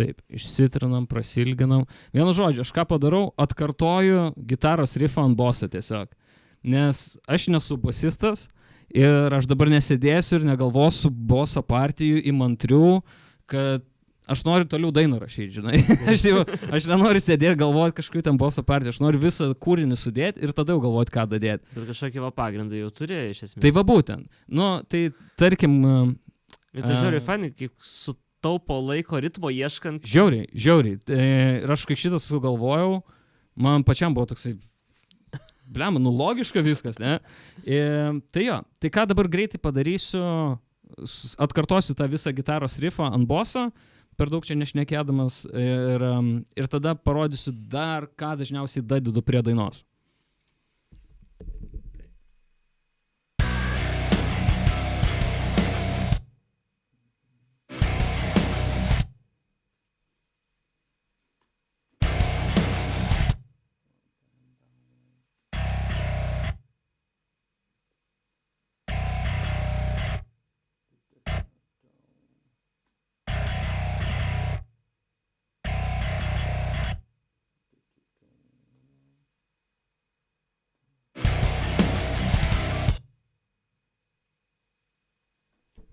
Taip, išsitrinam, prasilginam. Vienu žodžiu, aš ką padarau, atkartoju gitaros riffą ant boso tiesiog. Nes aš nesu bosistas ir aš dabar nesėdėsiu ir negalvosiu boso partijų įmantrių, kad aš noriu toliau dainą rašyti, žinai. Aš nenoriu sėdėti, galvoti kažkaip ten boso partiją, aš noriu visą kūrinį sudėti ir tada jau galvoti, ką dadėti. Bet kažkokį pagrindą jau turi iš esmės. Tai va būtent. Tai tarkim... Bet tai žiūrėjau, fainai, kaip sutaupo laiko ritmo ieškant. Žiauriai. Ir aš kai šitą sugalvojau, man pačiam buvo toksai, logiška viskas, ne? Tai jo, tai ką dabar greitai padarysiu, atkartosiu tą visą gitaros riffą ant boso, per daug čia nešnekėdamas ir tada parodysiu dar, ką dažniausiai dadedu prie dainos.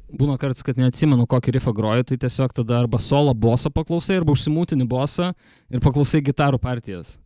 būna kartais, kad neatsimenu, kokį riffą groju, tai tiesiog tada arba solo bosą paklausai, arba užsimūtini bosą ir paklausai gitarų partijas.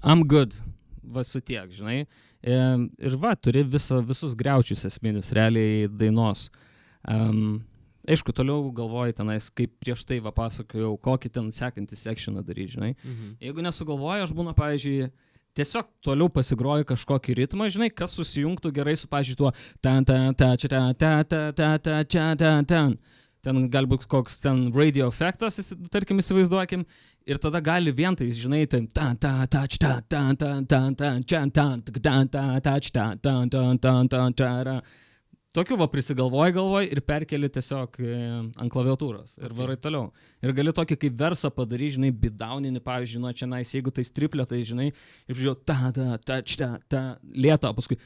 I'm good. Va su tiek, žinai. Ir va, turi visus griaučius esminius, realiai dainos. Aišku, toliau galvoji tenais, kaip prieš tai va pasakojau, kokį ten sekantį sectioną daryti, žinai. Jeigu nesugalvoju, aš būna, pavyzdžiui, tiesiog toliau pasigroju kažkokį ritmą, žinai, kas susijungtų gerai su, pavyzdžiui, tuo ten. Ten gali būti koks ten radio efektas, tarkim, įsivaizduokim, ir tada gali vien tai, žinai, tokiu va prisigalvoji ir perkeli tiesiog ant klaviatūros ir varai toliau. Ir gali tokį kaip versą padaryti, žinai, beatdowninį, pavyzdžiui, nuo čia nais, jeigu tai tripletai, žinai, ir žiūrėjau, lėta, paskui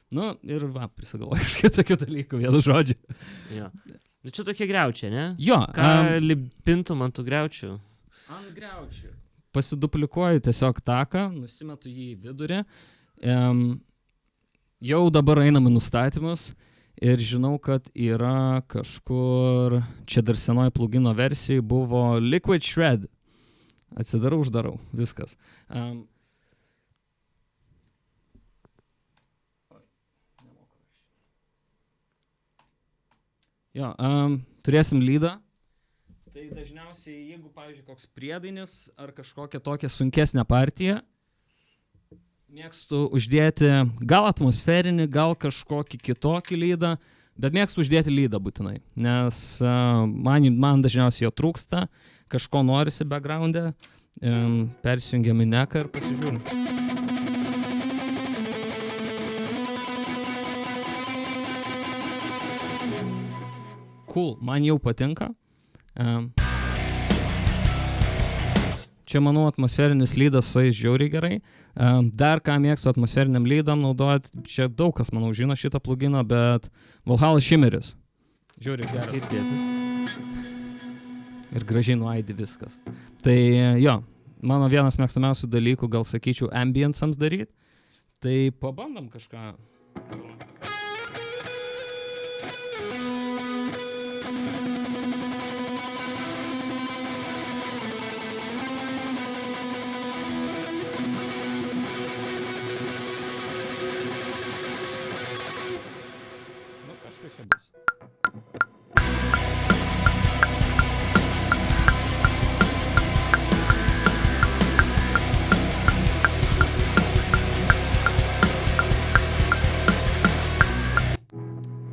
nu, ir va, prisigalvoju kažkiek tokių dalykų, vienu žodžiu. Jo. Nu, čia tokie griaučiai, ne? Jo. Ką lipintum ant tų griaučių? Ant griaučių. Pasiduplikuoju tiesiog taką, nusimetu jį į vidurį. Jau dabar einam į nustatymus ir žinau, kad yra kažkur, čia dar senoji plugino versijai buvo Liquid Shred. Atsidarau, uždarau, viskas. Jo, turėsim lydą. Tai dažniausiai, jeigu, pavyzdžiui, koks priedainis ar kažkokia tokia sunkesnė partija, mėgstu uždėti gal atmosferinį, gal kažkokį kitokį lydą, bet mėgstu uždėti lydą būtinai, nes man dažniausiai jo trūksta, kažko norisi background'e, persijungiam į neką ir pasižiūrim. Cool, man jau patinka. Čia, manau, atmosferinis lydas sueis žiauriai gerai. Dar ką mėgstu atmosferiniam lydam naudoti, čia daug kas, manau, žino šitą pluginą, bet Valhalla Shimmeris. Žiauriai geras. Girdėtas. Ir gražiai nuaidi viskas. Tai jo, mano vienas mėgstamiausių dalykų, gal sakyčiau, ambientsams daryti. Tai pabandom kažką.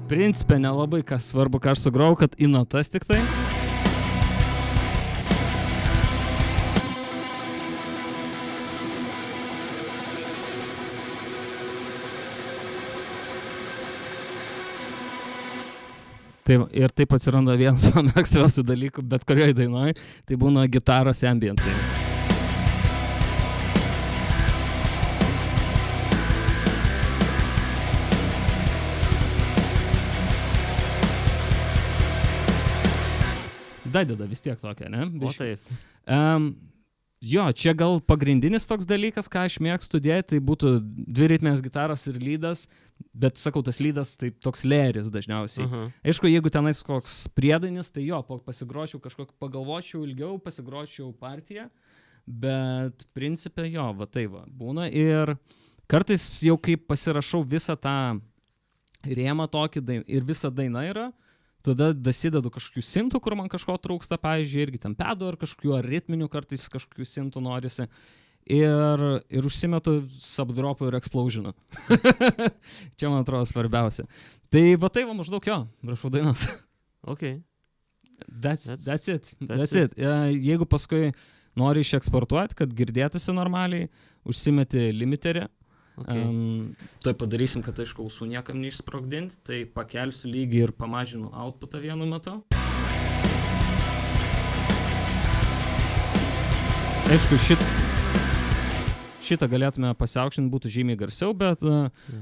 Principė nelabai kas svarbu, ką aš sugrau, kad į natas tik tai. Ir taip atsiranda vienas mėgstamiausių dalykų, bet kurioje dainoje, tai būna gitaros ambientsai. Dadeda vis tiek tokia, ne? O taip. Jo, čia gal pagrindinis toks dalykas, ką aš mėgstu dėti, tai būtų dvi ritminės gitaros ir lydas, bet sakau, tas lydas tai toks leris dažniausiai. Aišku, jeigu tenais koks priedainis, tai jo, pasigročiau kažkokį, pagalvočiau ilgiau, pasigročiau partiją, bet principė jo, va tai va, būna. Ir kartais jau kaip pasirašau visą tą rėmą tokį ir visa daina yra, tada dasidedu kažkokių sintų, kur man kažko trūksta, pavyzdžiui, irgi ten pedų ar kažkokių, ar ritminių kartais kažkokių sintų norisi. ir užsimetu subdropų ir explosioną. Čia, man atrodo, svarbiausia. Tai va maždaug jo, rašau dainas. Okay. That's it. Jeigu paskui nori išeksportuoti, kad girdėtųsi normaliai, užsimeti limiterį. Okay. Tai padarysim, kad aišku ausų niekam neišsprogdinti, tai pakelsiu lygį ir pamažinu outputą vienu metu. Aišku, šitą galėtume pasiaukštinti, būtų žymiai garsiau, bet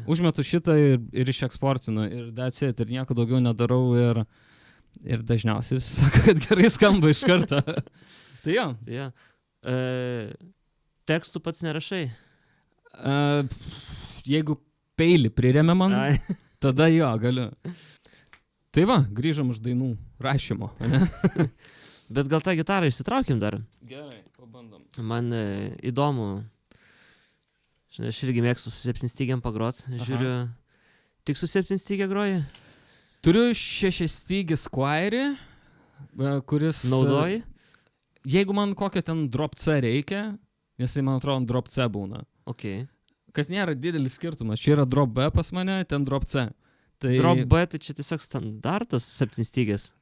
užmetu šitą ir išeksportinu ir that's it, ir nieko daugiau nedarau ir dažniausiai sako, kad gerai skamba iš karto. Tai jo. Yeah. Tekstų pats nerašai? Jeigu peilį priremia man, tada jo, galiu. Tai va, grįžom iš dainų rašymo. Bet gal tą gitarą išsitraukim dar? Gerai, pabandom. Man įdomu. Žinai, aš irgi mėgstu su 7-stygiam pagrot. Žiūriu, tik su 7-stygė groji? Turiu 6-stygį Squire, kuris... Naudoji? Jeigu man kokio ten drop C reikia, nes tai, man atrodo, drop C būna. Okay. Kas nėra didelis skirtumas. Čia yra drop B pas mane, ten drop C. Tai... Drop B tai čia tiesiog standartas 7-stygės.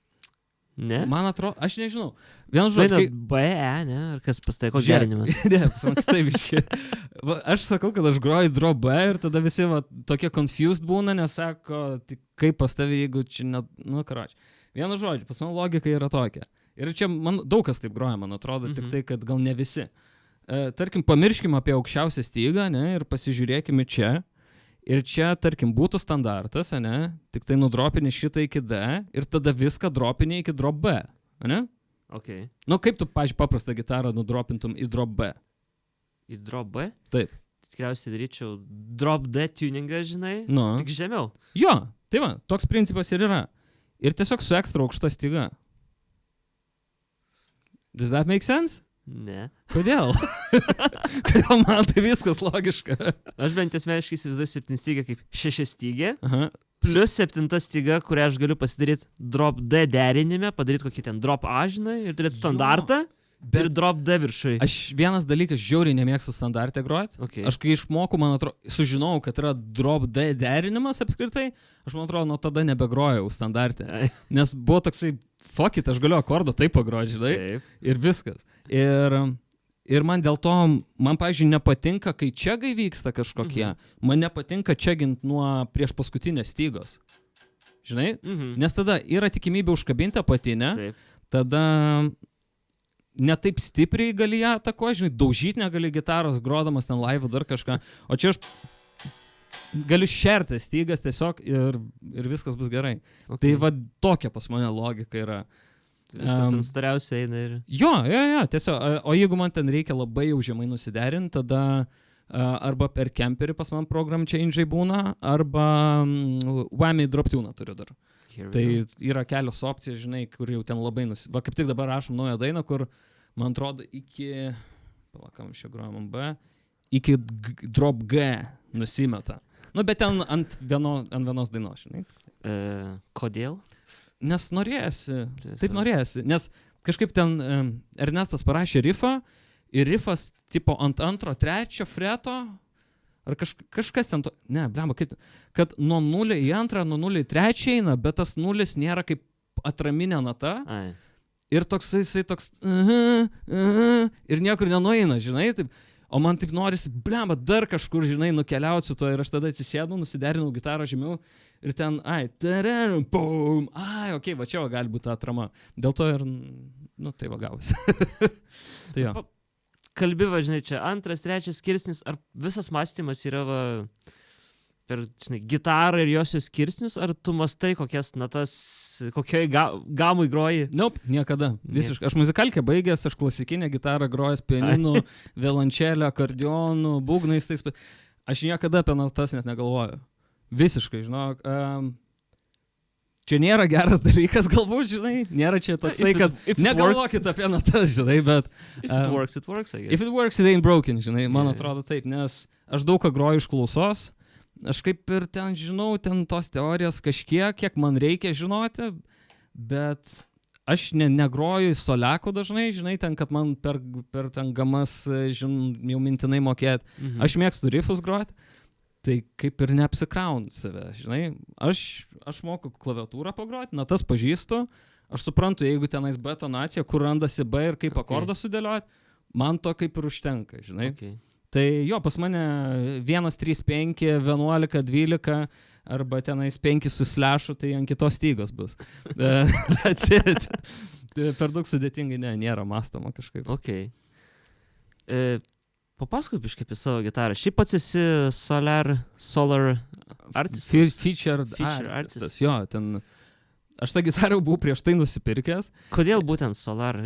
Ne? Man atrodo, aš nežinau. Vienu žodžiu, B, ne? Ar kas pastaiko gerinimas? Ne, pas man kitaip iški. Aš sakau, kad aš groju drop B ir tada visi tokie confused būna, nes sako, kaip pas tavi, jeigu čia net... Nu, karoči. Vienu žodžiu, pas man logika yra tokia. Ir čia daug kas taip groja, man atrodo, tik tai, kad gal ne visi. Tarkim, pamirškim apie aukščiausią stygą, ne, ir pasižiūrėkime čia. Ir čia, tarkim, būtų standartas, ne, tik tai nudropini šitą iki D ir tada viską dropini iki drop B, ne? Okay. Nu, kaip tu, pavyzdžiui, paprastą gitarą nudropintum į drop B? Į drop B? Taip. Tikriausiai daryčiau drop D tuningą, žinai, tik žemiau. Jo, tai va, toks principas ir yra. Ir tiesiog su ekstra aukšta styga. Does that make sense? Ne. Kodėl? Kodėl man tai viskas logiška? Aš bent asmeniškai įsivaizduoju 7-stygę kaip 6-stygę, plus 7-styga, kurią aš galiu pasidaryti drop D derinime, padaryti kokį ten drop A, žinai, ir turėti standartą. Ir drop D viršui. Aš vienas dalykas žiauriai nemėgstu standartę groti. Okay. Aš kai išmokau, man atrodo, sužinau, kad yra drop D derinimas apskritai, aš man atrodo, nuo tada nebegrojau standartę. Nes buvo toksai, fuck it, aš galiu akordą taip pagroti, žinai. Taip. Ir viskas. Ir man dėl to, man, pavyzdžiui, nepatinka, kai čiagai vyksta kažkokie. Man nepatinka čiagint nuo prieš paskutinės stygos. Žinai? Nes tada yra tikimybė užkabinti apatinę. Taip. Tada... ne taip stipriai gali ją atakuoti, žinai, daužyti negali gitaros grodamas ten live dar kažką, o čia aš galiu šerti stygas tiesiog ir viskas bus gerai. Okay. Tai va tokia pas mane logika yra. Viskas ant stariausiai eina ir... Jo, tiesiog, o jeigu man ten reikia labai jau žemai nusiderinti, tada arba per kemperį pas man program change būna, arba whammy drop tune turiu dar. Tai yra kelios opcijos, žinai, kur jau ten labai Va, kaip tik dabar rašom naują dainą, kur, man atrodo, iki... Palakam, čia grojam B. Iki drop G nusimeta. Nu, bet ten ant vienos dainos, žinai. Kodėl? Nes norėjasi. Taip norėjasi. Nes kažkaip ten Ernestas parašė riffą ir riffas tipo ant 2, 3 freto... Ar kažkas ten to... Ne, blemba, kad nuo 0 į 2, nuo 0 į 3 eina, bet tas 0 nėra kaip atraminė nata. Ai. Ir jisai toks... ir niekur nenueina, žinai. Taip, o man taip norisi, blemba, dar kažkur, žinai, nukeliauti su to. Ir aš tada atsisėdau, nusiderinau gitarą žemiau. Ir ten, boom, okei, va čia gali būti ta atrama. Dėl to ir, nu, tai va gausi. Tai jo. Kalbi, žinai, čia 2, 3 skirsnis, ar visas mąstymas yra per, žinai, gitarą ir josios skirsnius, ar tu mastai kokias natas, kokioj gamui groji? Nope, niekada. Visiškai. Aš muzikalkę baigęs, aš klasikinę gitarą grojęs pianinu, violončelę, akordeonu, būgnais. Aš niekada apie natas net negalvoju. Visiškai, žinok. Čia nėra geras dalykas, galbūt, žinai, nėra čia toksai, kad negalvokit apie natas, žinai, bet... If it works, I guess. If it works, it ain't broken, žinai, man atrodo taip, nes aš daug ką groju iš klausos, aš kaip ir ten žinau, ten tos teorijos kažkiek man reikia žinoti, bet aš negroju soliako dažnai, žinai, ten, kad man per ten gamas, jau mintinai mokėt. Aš mėgstu riffus groti, tai kaip ir neapsikraunu save, žinai. Aš moku klaviatūrą pagroti, natas pažįstu, aš suprantu, jeigu tenais B tonacija, kur randasi B ir kaip akordą sudėlioti, man to kaip ir užtenka, žinai. Tai jo, pas mane 1, 3, 5, 11, 12 arba tenais 5 su slashu, tai ant kitos stygos bus. Per daug sudėtingai nėra mąstoma kažkaip. Papasakok biškai apie savo gitarą. Šiaip pats esi solar artistas. Featured artistas. Jo, ten... Aš tą gitarą buvau prieš tai nusipirkęs. Kodėl būtent solar?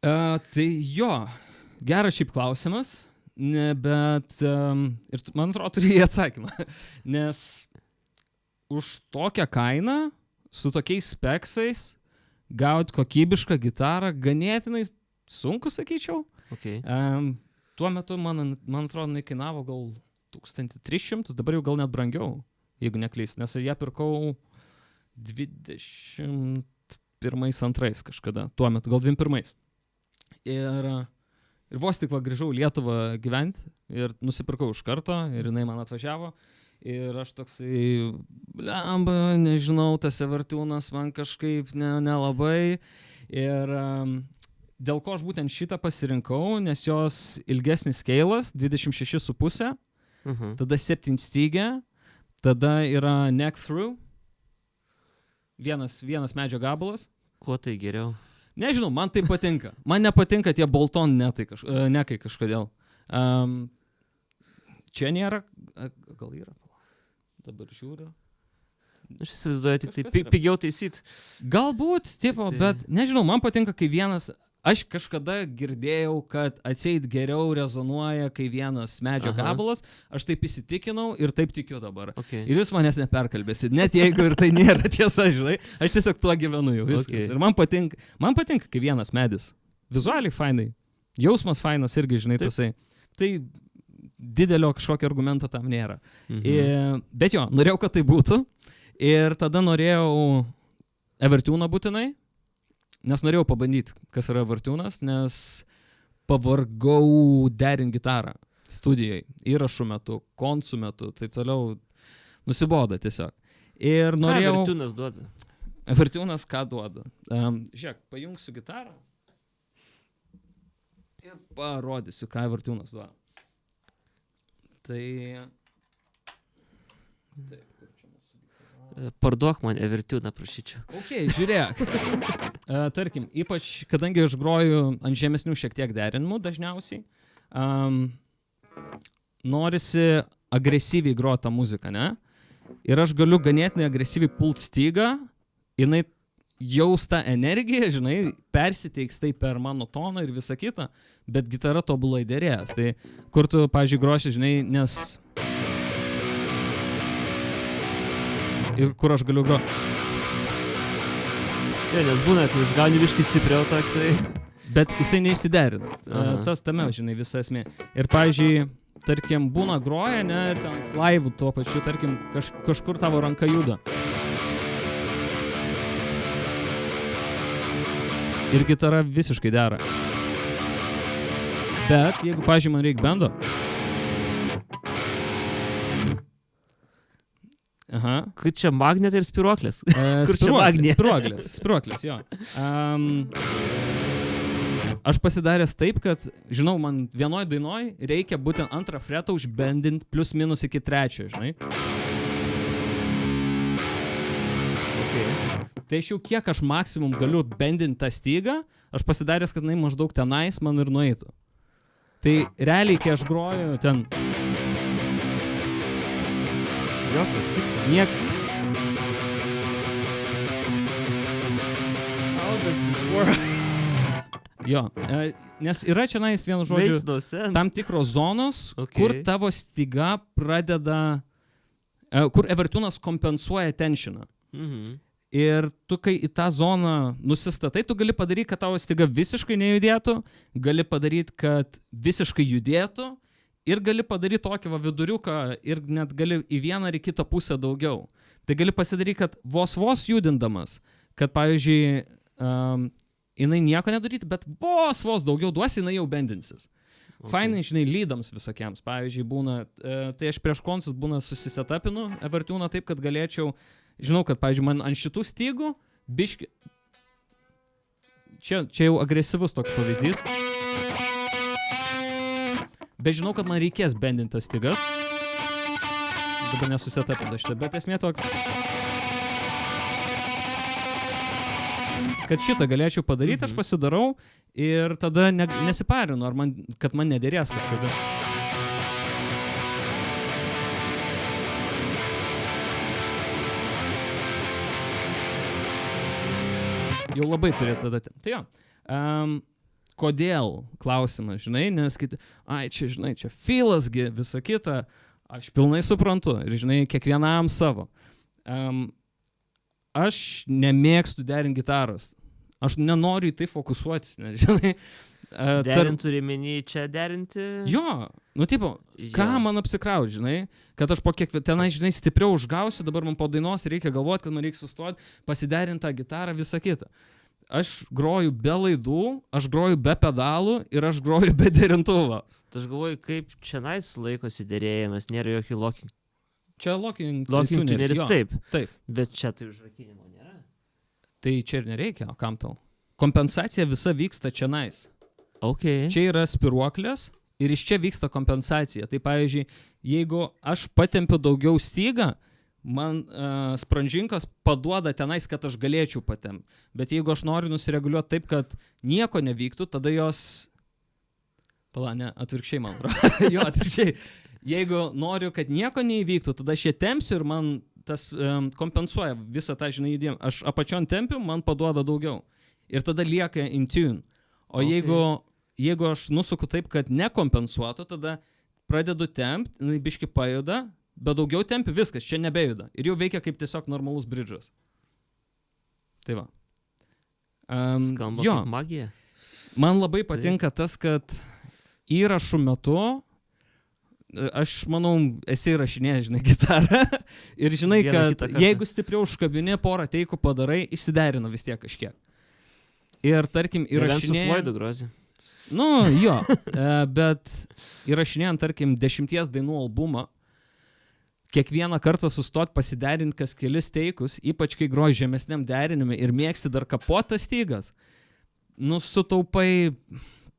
Tai jo, geras šiaip klausimas. Bet ir man atrodo turi į atsakymą, nes už tokią kainą, su tokiais speksais, gauti kokybišką gitarą ganėtinai sunku, sakyčiau. Tuo metu, man atrodo, kainavo gal 1300, dabar jau gal net brangiau, jeigu neklysiu, nes ją pirkau 21-2 kažkada, tuo metu, gal 21. Ir vos tik grįžau į Lietuvą gyventi ir nusipirkau iš karto ir jinai man atvažiavo ir aš toksai, blemba, nežinau, tas Evertunas man kažkaip nelabai ir dėl ko aš būtent šitą pasirinkau, nes jos ilgesnis skeilas, 26,5, tada 7 stygė, tada yra neck through, vienas medžio gabalas. Kuo tai geriau? Nežinau, man tai patinka. Man nepatinka tie Bolton nekai kažkodėl. Čia nėra, gal yra. Dabar žiūriu. Aš įsivaizduoju tik tai pigiau taisyti. Galbūt, bet nežinau, man patinka, kai vienas... Aš kažkada girdėjau, kad atseit geriau rezonuoja, kai vienas medžio gabalas. Aš taip įsitikinau ir taip tikiu dabar. Ir jūs manęs neperkalbėsit, net jeigu ir tai nėra tiesa, žinai. Aš tiesiog tuo gyvenu jau viskas. Ir man patinka, kai vienas medis. Vizualiai fainai. Jausmas fainas irgi, žinai, tasai. Tai didelio kažkokio argumento tam nėra. Bet jo, norėjau, kad tai būtų. Ir tada norėjau Evertuną būtinai. Nes norėjau pabandyti, kas yra Evertunas, nes pavargau derinti gitarą studijai, įrašų metu, konsų metu, taip toliau nusiboda tiesiog. Ir norėjau... Ką Evertunas duoda? Evertunas ką duoda? Žiūrėk, pajungsiu gitarą ir parodysiu, ką Evertunas duoda. Tai... Taip. Parduok man Evertuną, prašyčiau. Žiūrėk. Tarkim, ypač, kadangi aš groju ant žemesnių šiek tiek derinimų dažniausiai, norisi agresyviai groti tą muziką, ne? Ir aš galiu ganėtinai agresyviai pult stygą, jinai jaus tą energiją, žinai, persiteiks tai per mano toną ir visą kitą, bet gitara tobulai derės. Tai kur tu, pavyzdžiui, grosi, žinai, nes... Ir kur aš galiu groti. Nes būna, kai užgauni biškį stipriau tai... Bet jisai neišsiderina. Tas tame, žinai, visa esmė. Ir, pavyzdžiui, tarkim, būna groja, ne, ir ten laivų tuo pačiu, tarkim, kažkur tavo ranka juda. Ir gitara visiškai dera. Bet, jeigu, pavyzdžiui, man reikia bendo, Kur čia magnetai ir spiruoklės? Kur čia magnetai? Spiruoklės, jo. Aš pasidaręs taip, kad, žinau, man vienoj dainoj reikia būtent antrą fretą užbendinti plius minus iki 3, žinai. Tai aš jau kiek aš maksimum galiu bendinti tą stygą, aš pasidaręs, kad jinai maždaug tenais man ir nueitų. Tai realiai, kai aš groju ten... Jokas, nieks. How does this work? Jo, nes yra čia nais vienu žodžiu tam tikros zonos, kur tavo styga pradeda, kur Evertunas kompensuoja tensioną. Ir tu, kai į tą zoną nusistatai, tu gali padaryti, kad tavo styga visiškai nejudėtų, gali padaryti, kad visiškai judėtų, ir gali padaryti tokį viduriuką ir net gali į vieną ar į kitą pusę daugiau. Tai gali pasidaryti, kad vos judindamas, kad, pavyzdžiui, jinai nieko nedaryti, bet vos daugiau duos, jinai jau bendinsis. Okay. Fainai, žinai, lydams visokiems. Pavyzdžiui, būna, tai aš prieš konsus būna susisetapinu Evertune'ą taip, kad galėčiau, žinau, kad, pavyzdžiui, man ant šitų stygų biški... Čia jau agresyvus toks pavyzdys. Bet žinau, kad man reikės bendintas stygas. Dabar nesusetapinta šitą, bet esmė toks. Kad šitą galėčiau padaryti, aš pasidarau ir tada nesiparinu, kad man nedėrės kažkada. Jau labai turėtų tada. Tai jo. Kodėl klausimas, žinai, nes kiti, čia, žinai, čia filasgi, visa kita, aš pilnai suprantu ir, žinai, kiekvienam savo. Aš nemėgstu derinti gitaros. Aš nenoriu į tai fokusuotis, nes, žinai. Derint turi menį čia derinti? Jo, tipo, ką man apsikraut, žinai, kad aš po tenai, žinai, stipriau užgausiu, dabar man po dainos reikia galvoti, kad man reikia sustoti, pasiderinti tą gitarą, visą kitą. Aš groju be laidų, aš groju be pedalų ir aš groju be derintuvo. Tai aš galvoju, kaip čia laikosi derėjimas, nėra jokio locking. Čia locking tuneris, taip. Taip. Bet čia tai užrakinimo nėra. Tai čia ir nereikia, o kam tau? Kompensacija visa vyksta čianais. Okay. Čia yra spiruoklės ir iš čia vyksta kompensacija. Tai pavyzdžiui, jeigu aš patempiu daugiau stygą, man sprandžinkas paduoda tenais, kad aš galėčiau patempti. Bet jeigu aš noriu nusireguliuoti taip, kad nieko nevyktų, tada jos... atvirkščiai man atrodo. Jo, atvirkščiai. Jeigu noriu, kad nieko neįvyktų, tada aš tempsiu ir man tas kompensuoja visą tą, žinai, judėjimą. Aš apačion tempiu, man paduoda daugiau. Ir tada lieka in tune. O jeigu aš nusuku taip, kad nekompensuotų, tada pradedu tempti, biški pajuda, bet daugiau tempi, viskas, čia nebejuda. Ir jau veikia kaip tiesiog normalus bridžas. Tai va. Skamba kaip magija. Man labai patinka tas, kad įrašų metu, aš manau, esi įrašinėjęs, žinai, gitarą. Ir žinai, kad jeigu stipriau užkabini, porą teikų padarai, išsiderina vis tiek kažkiek. Ir tarkim, įrašinėjant... Su Floydu grozi. Nu, jo, bet įrašinėjant, tarkim, 10 dainų albumą, kiekvieną kartą sustot pasiderinti kas kelis teikus, ypač kai groji žemesniam derinime ir mėgsti dar kapotas stygas, nu, sutaupai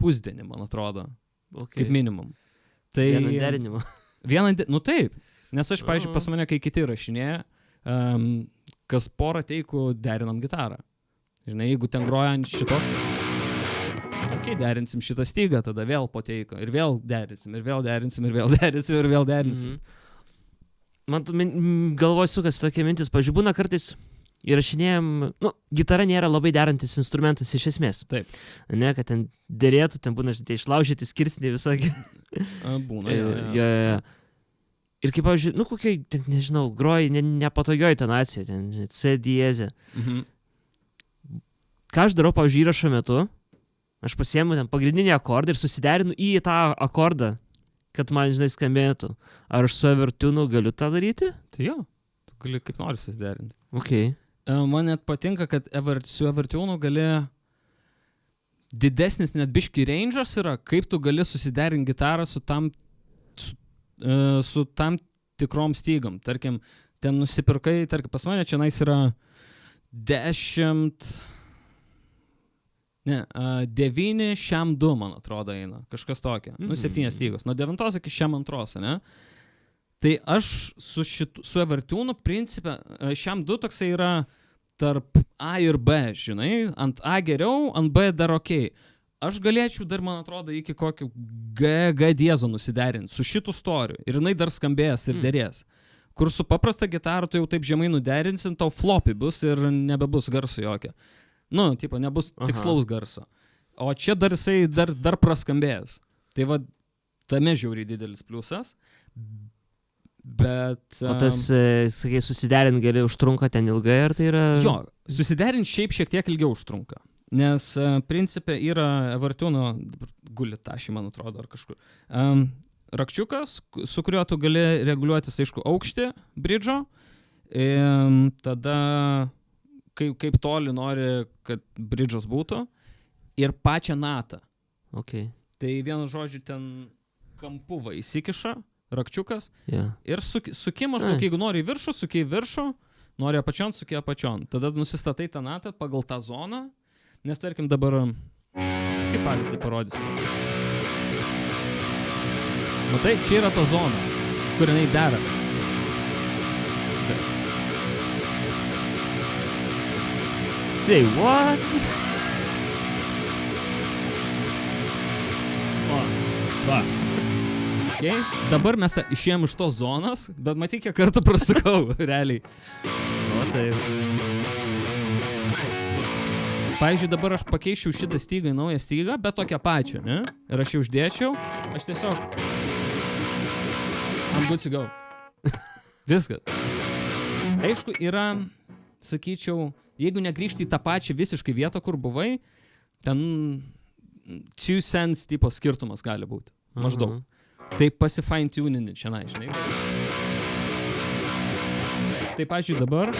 pusdienį, man atrodo, kaip minimum. Tai... Vieną derinimą. Nu taip, nes aš, pavyzdžiui, pas mane, kai kiti rašinėja, kas porą teikų derinam gitarą. Žinai, jeigu ten groja ant šitos, derinsim šitą stygą, tada vėl po teiko, ir vėl derinsim, ir vėl derinsim, ir vėl derinsim, ir vėl derinsim. Man galvoj sukas tokia mintis, pavyzdžiui, būna kartais įrašinėjom, gitara nėra labai derantis instrumentas iš esmės. Taip. Ne, kad ten derėtų, ten būna, žinai, išlaužyti skirsniai visokie. Būna, jo. Ir kaip, pavyzdžiui, kokiai, nežinau, groji nepatogioj tonacija, ten C diezė. Ką aš darau, pavyzdžiui, įrašo metu, aš pasiėmu ten pagrindinį akordą ir susiderinu į tą akordą, kad man, žinai, skambėtų. Ar aš su Evertune'u galiu tą daryti? Tai jo, tu gali kaip nori susiderinti. Okay. Man net patinka, kad su Evertune'u gali didesnis net biški range'as yra, kaip tu gali susiderinti gitarą su tam tikrom stygom. Tarkim, ten nusipirkai, tarkim, pas mane čia nais yra 9 šiam 2, man atrodo, eina. Kažkas tokia. 7 stygos. Nuo 9 iki šiam 2, ne? Tai aš su Evertune'u principė, šiam 2 toksai yra tarp A ir B, žinai. Ant A geriau, ant B dar okei. Aš galėčiau dar, man atrodo, iki kokio G diezo nusiderinti su šitų storiu. Ir jinai dar skambės ir derės. Kur su paprasta gitara tu jau taip žemai nuderinsim, tau floppy bus ir nebebus garso jokio. Tipo, nebus tikslaus garso. O čia dar jisai dar praskambėjęs. Tai va, tame žiauriai didelis pliusas. Bet... O tas, sakai, susiderint gali užtrunka ten ilgai, ar tai yra... Jo, susiderint šiek tiek ilgiau užtrunka. Nes principė yra Evertune'o, guli tašį, man atrodo, ar kažkur. Rakčiukas, su kuriuo tu gali reguliuotis, aišku, aukštį bridžo. Tada kaip toli nori, kad bridžas būtų, ir pačią natą. Okay. Tai vienu žodžiu ten kampu va įsikiša, rakčiukas, ir suki maždaug, jeigu nori į viršų, suki į viršų, nori apačion, suki apačion. Tada nusistatai tą natą pagal tą zoną, nes tarkim dabar, kaip pavyzdį parodysiu. Matai, čia yra ta zona, kur jinai dera. Say what? Va. Okay. Dabar mes išėjom iš tos zonos, bet matyk, kiek kartų prasukau, realiai. O taip. Pavyzdžiui, dabar aš pakeičiau šitą stygą į naują stygą, bet tokią pačią, ne? Ir aš jau uždėčiau, aš tiesiog... I'm good to go. Viskas. Aišku, yra, sakyčiau, jeigu negrįžti į tą pačią visiškai vietą, kur buvai, ten 2 cents tipo skirtumas gali būti. Maždaug. Tai pasifine tunini čia, žinai. Tai, pavyzdžiui, dabar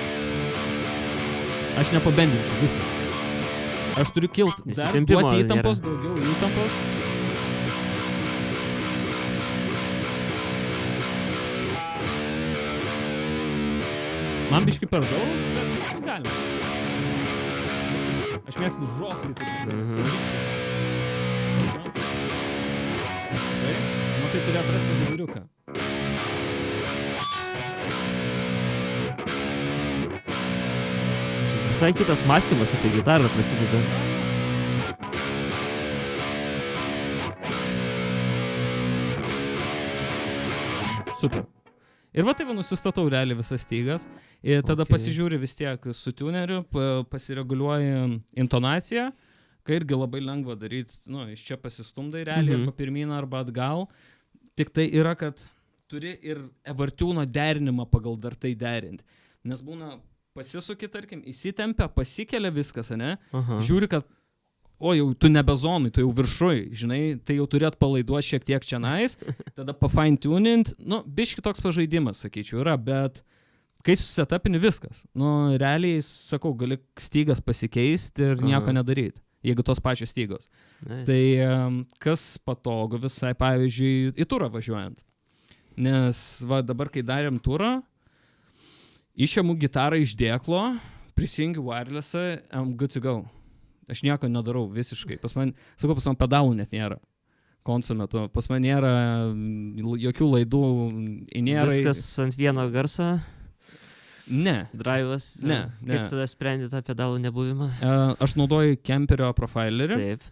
aš nepabendinčiau, viskas. Aš turiu kilti dar, duoti įtampos, daugiau įtampos. Man biški per daug, bet galima. Aš mėgstu žoslį, tai turi atrasti viduriuką. Visai kitas mąstymas apie gitarą prasideda. Super. Ir va tai nusistatau realiai visas stygas ir tada pasižiūri vis tiek su tuneriu, pasireguliuoji intonaciją, kai irgi labai lengva daryti, iš čia pasistumdai realiai arba pirmyn arba atgal. Tik tai yra, kad turi ir evertiūno derinimą pagal dar tai derinti. Nes būna pasisuki, tarkim, įsitempia, pasikelia viskas, ane? Žiūri, kad jau tu nebe zonui, tu jau viršui, žinai, tai jau turi atpalaiduoti šiek tiek čianais, tada pafine tunint, biški toks pažaidimas, sakyčiau, yra, bet kai susetapini viskas, realiai, sakau, gali stygas pasikeisti ir nieko nedaryti, jeigu tos pačios stygos. Nice. Tai kas patogu visai, pavyzdžiui, į turą važiuojant. Nes va dabar, kai darėm turą, išėmu gitarą iš dėklo, prisijungiu wirelessą, I'm good to go. Aš nieko nedarau visiškai. Pas man pedalų net nėra. Konso metu. Pas man nėra jokių laidų. Nėra... Viskas ant vieno garso? Ne. Drive'as? Ne. Kaip tada sprendi tą pedalų nebuvimą? Aš naudoju Kemperio profilerį. Taip.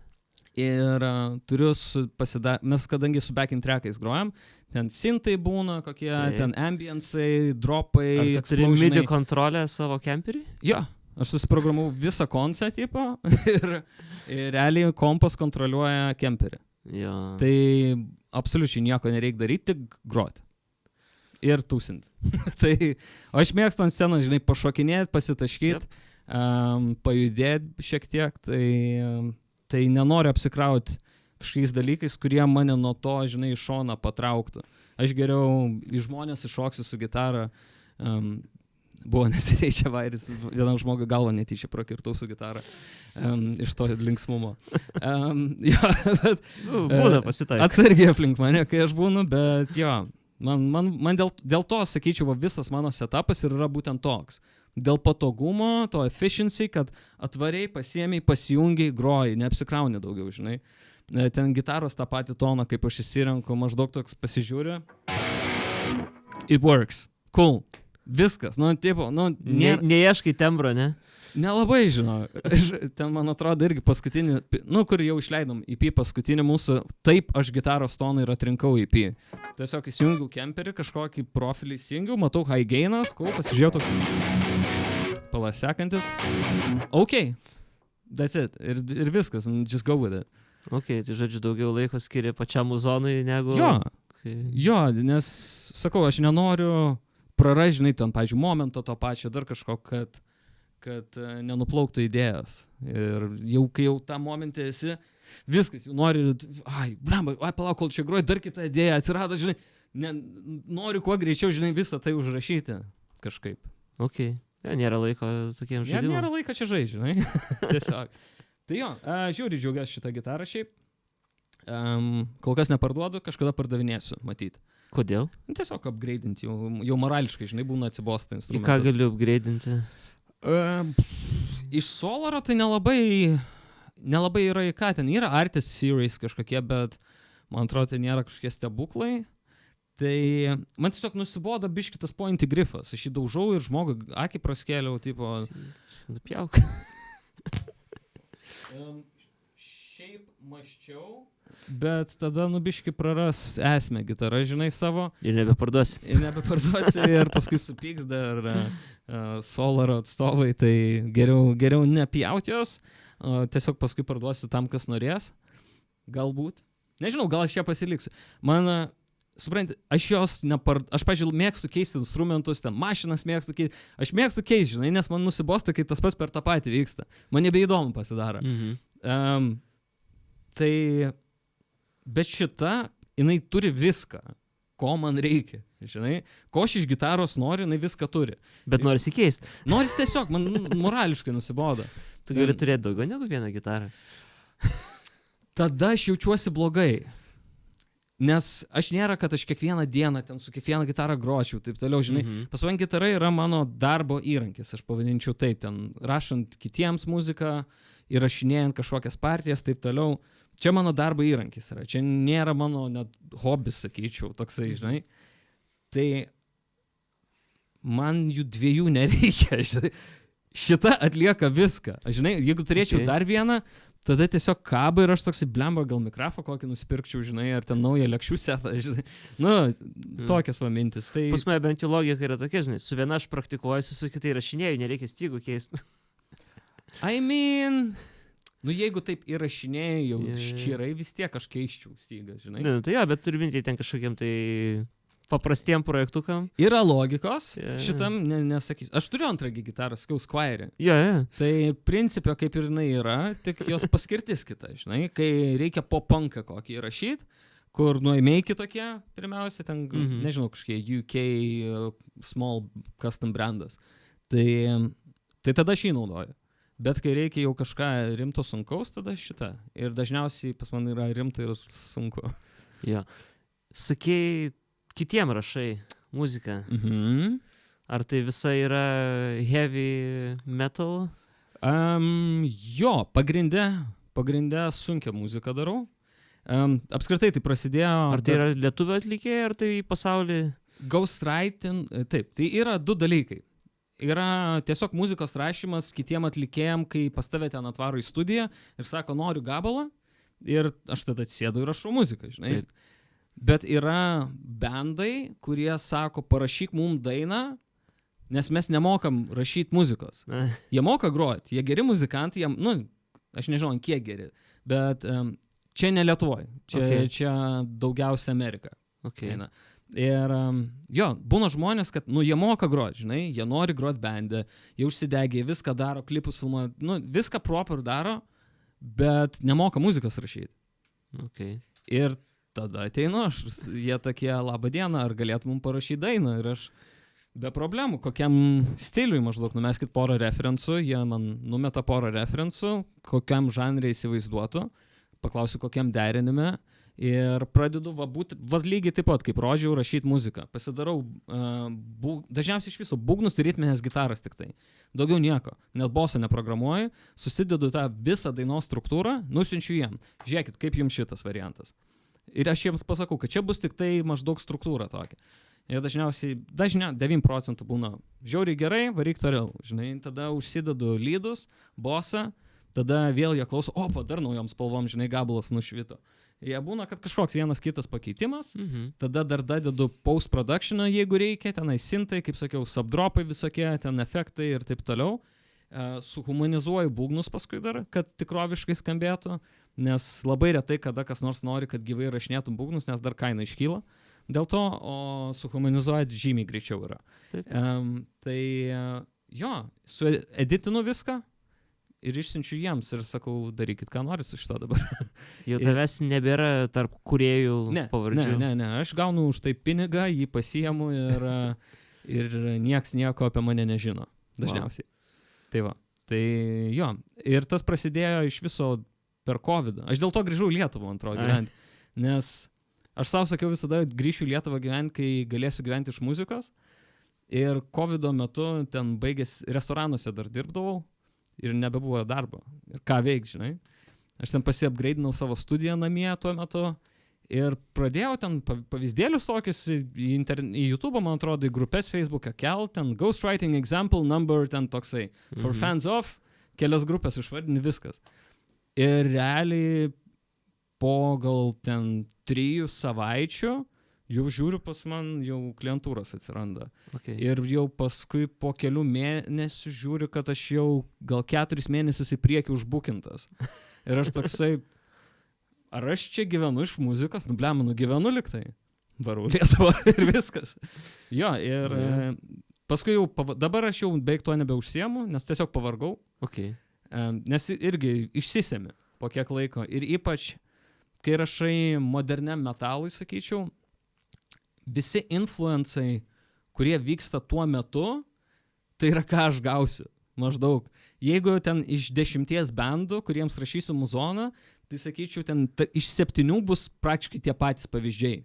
Ir turiu mes kadangi su backing trackais grojam, ten synthai būna, kokie ten ambientsai, dropai. Ar tu turi MIDI kontrolę savo kemperį? Jo. Aš susiprogramavau visą konsę tipo ir realiai kompas kontroliuoja kemperį. Jo. Tai absoliučiai nieko nereikia daryti, tik groti. Ir tūsint. O aš mėgstu ant scenos, žinai, pašokinėti, pasitaškyti, pajudėti šiek tiek, tai nenoriu apsikrauti kažkokiais dalykais, kurie mane nuo to, žinai, iš šoną patrauktų. Aš geriau į žmonės iššoksiu su gitara. Buvo neseniai čia vairis, vienam žmogui galvą netyčia prakirtau su gitarą iš to linksmumo. Būna pasitaiko. Atsargiai aplink mane, kai aš būnu, bet jo, man dėl to, sakyčiau, visas mano setupas ir yra būtent toks. Dėl patogumo, to efficiency, kad atvariai pasiėmiai, pasijungiai, groji, neapsikrauni daugiau, žinai. Ten gitaros tą patį toną, kaip aš įsirenku, maždaug toks pasižiūri. It works. Cool. Viskas, Neieškai tembro, ne? Nelabai, žinau. Ten, man atrodo, irgi paskutinį, kur jau išleidom EP paskutinį mūsų, taip aš gitaros toną ir atrinkau EP. Tiesiog įsijungiau kemperį, kažkokį profilį įsijungiau, matau high gainas, pasižiūrėjau tokį palasekantis. Ok, that's it. Ir viskas, just go with it. Ok, tai žodžiu, daugiau laiko skiri pačiam muzonui negu... Jo, nes, sakau, aš nenoriu prarasti, žinai, ten, pavyzdžiui, momento to pačio, dar kažko, kad nenuplauktų idėjas. Ir jau, kai jau tą momentą esi, viskas, jau nori, palauk, kol čia groji, dar kita idėja atsirado, žinai, noriu kuo greičiau, žinai, visą tai užrašyti kažkaip. Ok, Ja, nėra laiko tokiems žaidimams. Nėra laiko čia žaidžiu, žinai. Tiesiog. Tai jo, žiūri, džiaugiuosi šitą gitarą šiaip. Kol kas neparduodu, kažkada pardavinėsiu, matyti. Kodėl? Tiesiog upgrade'inti, jau morališkai, žinai, būna atsibosta Į instrumentas. ką galiu upgrade'inti? Iš Solaro tai nelabai yra į ką, ten yra Artist Series kažkokie, bet man atrodo, tai nėra kažkokie stebuklai. Tai man tiesiog nusibodo biški tas pointy grifas, aš jį daužau ir žmogui akį praskėliau, tipo... Nupjauk. Šiaip maščiau, bet tada biški praras esmę gitara, žinai, savo. Ir nebeparduosi. Ir paskui supyks dar Solaro atstovai, tai geriau nepjauti jos, tiesiog paskui parduosiu tam, kas norės. Galbūt. Nežinau, gal aš ją pasiliksiu. Supranti, aš pažiūrėjau, mėgstu keisti instrumentus, ten mašinas mėgstu keisti. Aš mėgstu keisti, žinai, nes man nusibosta, kai tas pats per tą patį vyksta. Man nebeįdomu pasidaro. Tai, bet šita, jinai turi viską, ko man reikia, žinai. Ko aš iš gitaros noriu, jinai viską turi. Bet norisi keisti. Norisi tiesiog, man morališkai nusibodo. Tu gali turėti daugiau negu vieną gitarą. Tada aš jaučiuosi blogai. Nes aš nėra, kad aš kiekvieną dieną ten su kiekvieną gitarą gročiau, taip toliau, žinai. Pas man gitara yra mano darbo įrankis, aš pavadinčiau taip, ten rašant kitiems muziką, įrašinėjant kažkokias partijas, taip toliau. Čia mano darbo įrankis yra, čia nėra mano net hobis, sakyčiau, toksai, žinai. Tai man jų dviejų nereikia, žinai. Šita atlieka viską, žinai, jeigu turėčiau dar vieną, tada tiesiog kaba ir aš toksai blemba, gal mikrofą kokį nusipirkčiau, žinai, ar ten naują lėkščių setą, žinai. Nu, tokias va mintis. Tai... Pas mane bent jau logika yra tokia, žinai, su viena aš praktikuojuosi, su kitai rašinėjau, nereikia stygų keisti. I mean, jeigu taip įrašinėjau jau ščirai, vis tiek aš keiščiau stygas, žinai. Ne, tai jo, bet turiu minti ten kažkokiam tai paprastiem projektukam. Yra logikos šitam, nesakysiu. Aš turiu antrą gitarą, sakiau, Squire. Jo. Tai principio kaip ir jinai yra, tik jos paskirtis kita, žinai, kai reikia pop-punką kokį įrašyti, kur nuėmėjai kitokie, pirmiausia, ten, nežinau, kažkokie UK small custom brandas. Tai tada aš jį naudoju. Bet kai reikia jau kažką rimto sunkaus, tada šitą. Ir dažniausiai pas man yra rimta ir sunku. Jo. Sakei, kitiem rašai muziką. Ar tai visa yra heavy metal? Jo, pagrinde sunkią muziką darau. Apskritai tai prasidėjo... Ar tai yra lietuvių atlikėjai, ar tai pasaulį? Ghostwriting, taip, tai yra du dalykai. Yra tiesiog muzikos rašymas kitiem atlikėjam, kai pas tave ten atvaro į studiją ir sako, noriu gabalą, ir aš tada atsėdu ir rašau muziką, žinai. Taip. Bet yra bendai, kurie sako, parašyk mum dainą, nes mes nemokam rašyti muzikos. Jie moka groti, jie geri muzikantai, aš nežinau, kiek geri, bet čia ne Lietuvoj, čia daugiausia Amerika. Ir jo, būna žmonės, kad, jie moka groti, žinai, jie nori groti bende, jie užsidegė, viską daro, klipus filmuoja, viską proper daro, bet nemoka muzikos rašyti. Ir tada ateinu aš, jie tokie, labą dieną, ar galėtų mums parašyti dainą, ir aš be problemų, kokiam stiliui maždaug, numeskit porą referencų, jie man numeta porą referencų, kokiam žanrė įsivaizduotų, paklausiu kokiam derinime, ir pradedu lygiai taip pat, kaip rodžiau, rašyti muziką. Pasidarau, dažniausiai iš viso, būgnus ir ritminės gitaras tik tai. Daugiau nieko, net boso neprogramuoju, susidedu tą visą dainos struktūrą, nusiunčiu jiem. Žiūrėkit, kaip jums šitas variantas. Ir aš jiems pasakau, kad čia bus tik tai maždaug struktūra tokia. Ir dažniausiai 9% būna žiauriai gerai, varyk toliau. Žinai, tada užsidedu lydus, bosą, tada vėl jie klauso, dar naujom spalvom, žinai, gabalas nušvito. Jie būna, kad kažkoks vienas kitas pakeitimas, tada dar dadedu post-productioną, jeigu reikia, tenai sintai, kaip sakiau, subdropai visokie, ten efektai ir taip toliau. Suhumanizuoju būgnus paskui dar, kad tikroviškai skambėtų, nes labai retai, kada kas nors nori, kad gyvai rašinėtum būgnus, nes dar kaina iškyla. Dėl to, o suhumanizuoti žymiai greičiau yra. Sueditinu viską ir išsiunčiu jiems ir sakau, darykit, ką nori su šito dabar. Jau tavęs nebėra tarp kūrėjų pavardžių? Ne, aš gaunu už tai pinigą, jį pasiimu ir nieks nieko apie mane nežino. dažniausiai. Tai va, tai jo. Ir tas prasidėjo iš viso per COVID. Aš dėl to grįžau į Lietuvą, man atrodo, gyventi. Nes aš savo sakiau visada grįšiu į Lietuvą gyventi, kai galėsiu gyventi iš muzikos. Ir COVID metu ten baigęs restoranuose dar dirbdavau ir nebebuvo darbo. Ir ką veik, žinai. Aš ten pasiupgrade'inau savo studiją namie tuo metu. Ir pradėjau ten pavyzdėlius tokius į YouTube, man atrodo, į grupės Facebook'e kelt, ten Ghostwriting Example Number, ten toksai, for fans of, kelias grupės išvardini viskas. Ir realiai po gal ten 3 savaičių jau žiūriu pas man, jau klientūros atsiranda. Okay. Ir jau paskui po kelių mėnesių žiūriu, kad aš jau gal 4 mėnesius į priekį užbukintas. Ir aš toksai... Ar aš čia gyvenu iš muzikos? Gyvenu liktai. Varau Lietuvą ir viskas. Jo, ir paskui jau, dabar aš jau beveik to nebeužsiemu, nes tiesiog pavargau. Okay. Nes irgi išsisemi po kiek laiko. Ir ypač, kai rašai moderniam metalui, sakyčiau, visi influencai, kurie vyksta tuo metu, tai yra ką aš gausiu. Maždaug. Jeigu ten iš 10 bandų, kuriems rašysiu muzoną, tai sakyčiau, ten iš 7 bus praktiškai tie patys pavyzdžiai.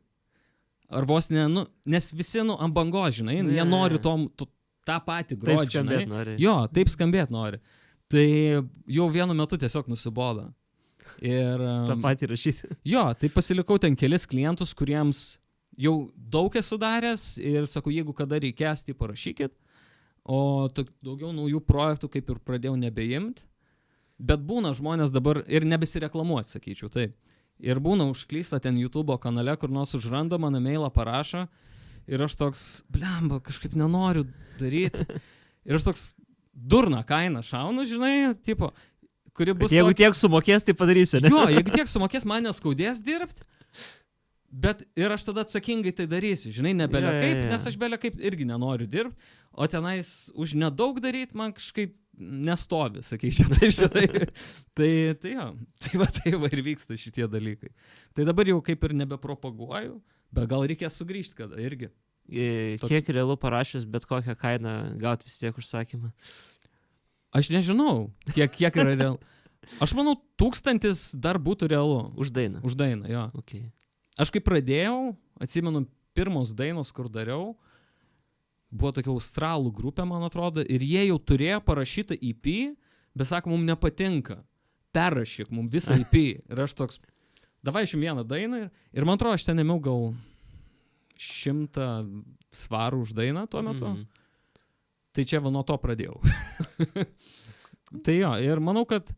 Ar vos ne, nes visi, ant bangos, žinai, jie nori tą patį grožį, taip skambėt nori. Jo, taip skambėt nori. Tai jau vienu metu tiesiog nusibodo. Ir... tą patį rašyti. Jo, tai pasilikau ten kelis klientus, kuriems jau daug esu daręs ir sakau, jeigu kada reikės, tai parašykit. O daugiau naujų projektų kaip ir pradėjau nebeimti. Bet būna žmonės dabar ir nebesireklamuoti, sakyčiau, taip. Ir būna užklysta ten YouTube kanale, kur nors užranda, mano mailą parašo. Ir aš toks, blemba, kažkaip nenoriu daryti. Ir aš toks durna kainą šaunu, žinai, tipo, kuri bus... Jeigu tiek sumokės, tai padarysiu, ne? Jo, jeigu tiek sumokės, man neskaudės dirbti. Bet ir aš tada atsakingai tai darysiu, žinai, nebele kaip, nes aš bele kaip irgi nenoriu dirbti. O tenais už nedaug daryti man kažkaip nestovi, sakyčiau, taip žinai. tai jo, tai va ir vyksta šitie dalykai. Tai dabar jau kaip ir nebepropaguoju, bet gal reikės sugrįžti kada irgi. Kiek realu parašius bet kokią kainą gauti vis tiek užsakymą? Aš nežinau, kiek yra realu. Aš manau, 1000 dar būtų realu. Už dainą? Už dainą, jo. Okay. Aš kai pradėjau, atsimenu, pirmos dainos, kur dariau, buvo tokia australų grupė, man atrodo, ir jie jau turėjo parašytą EP, bet sako, mums nepatinka, perrašyk mums visą EP. Ir aš toks, davai aš jums vieną dainą, ir man atrodo, aš ten ėmiau gal 100 svarų už dainą tuo metu. Tai čia va nuo to pradėjau. Tai jo, ir manau, kad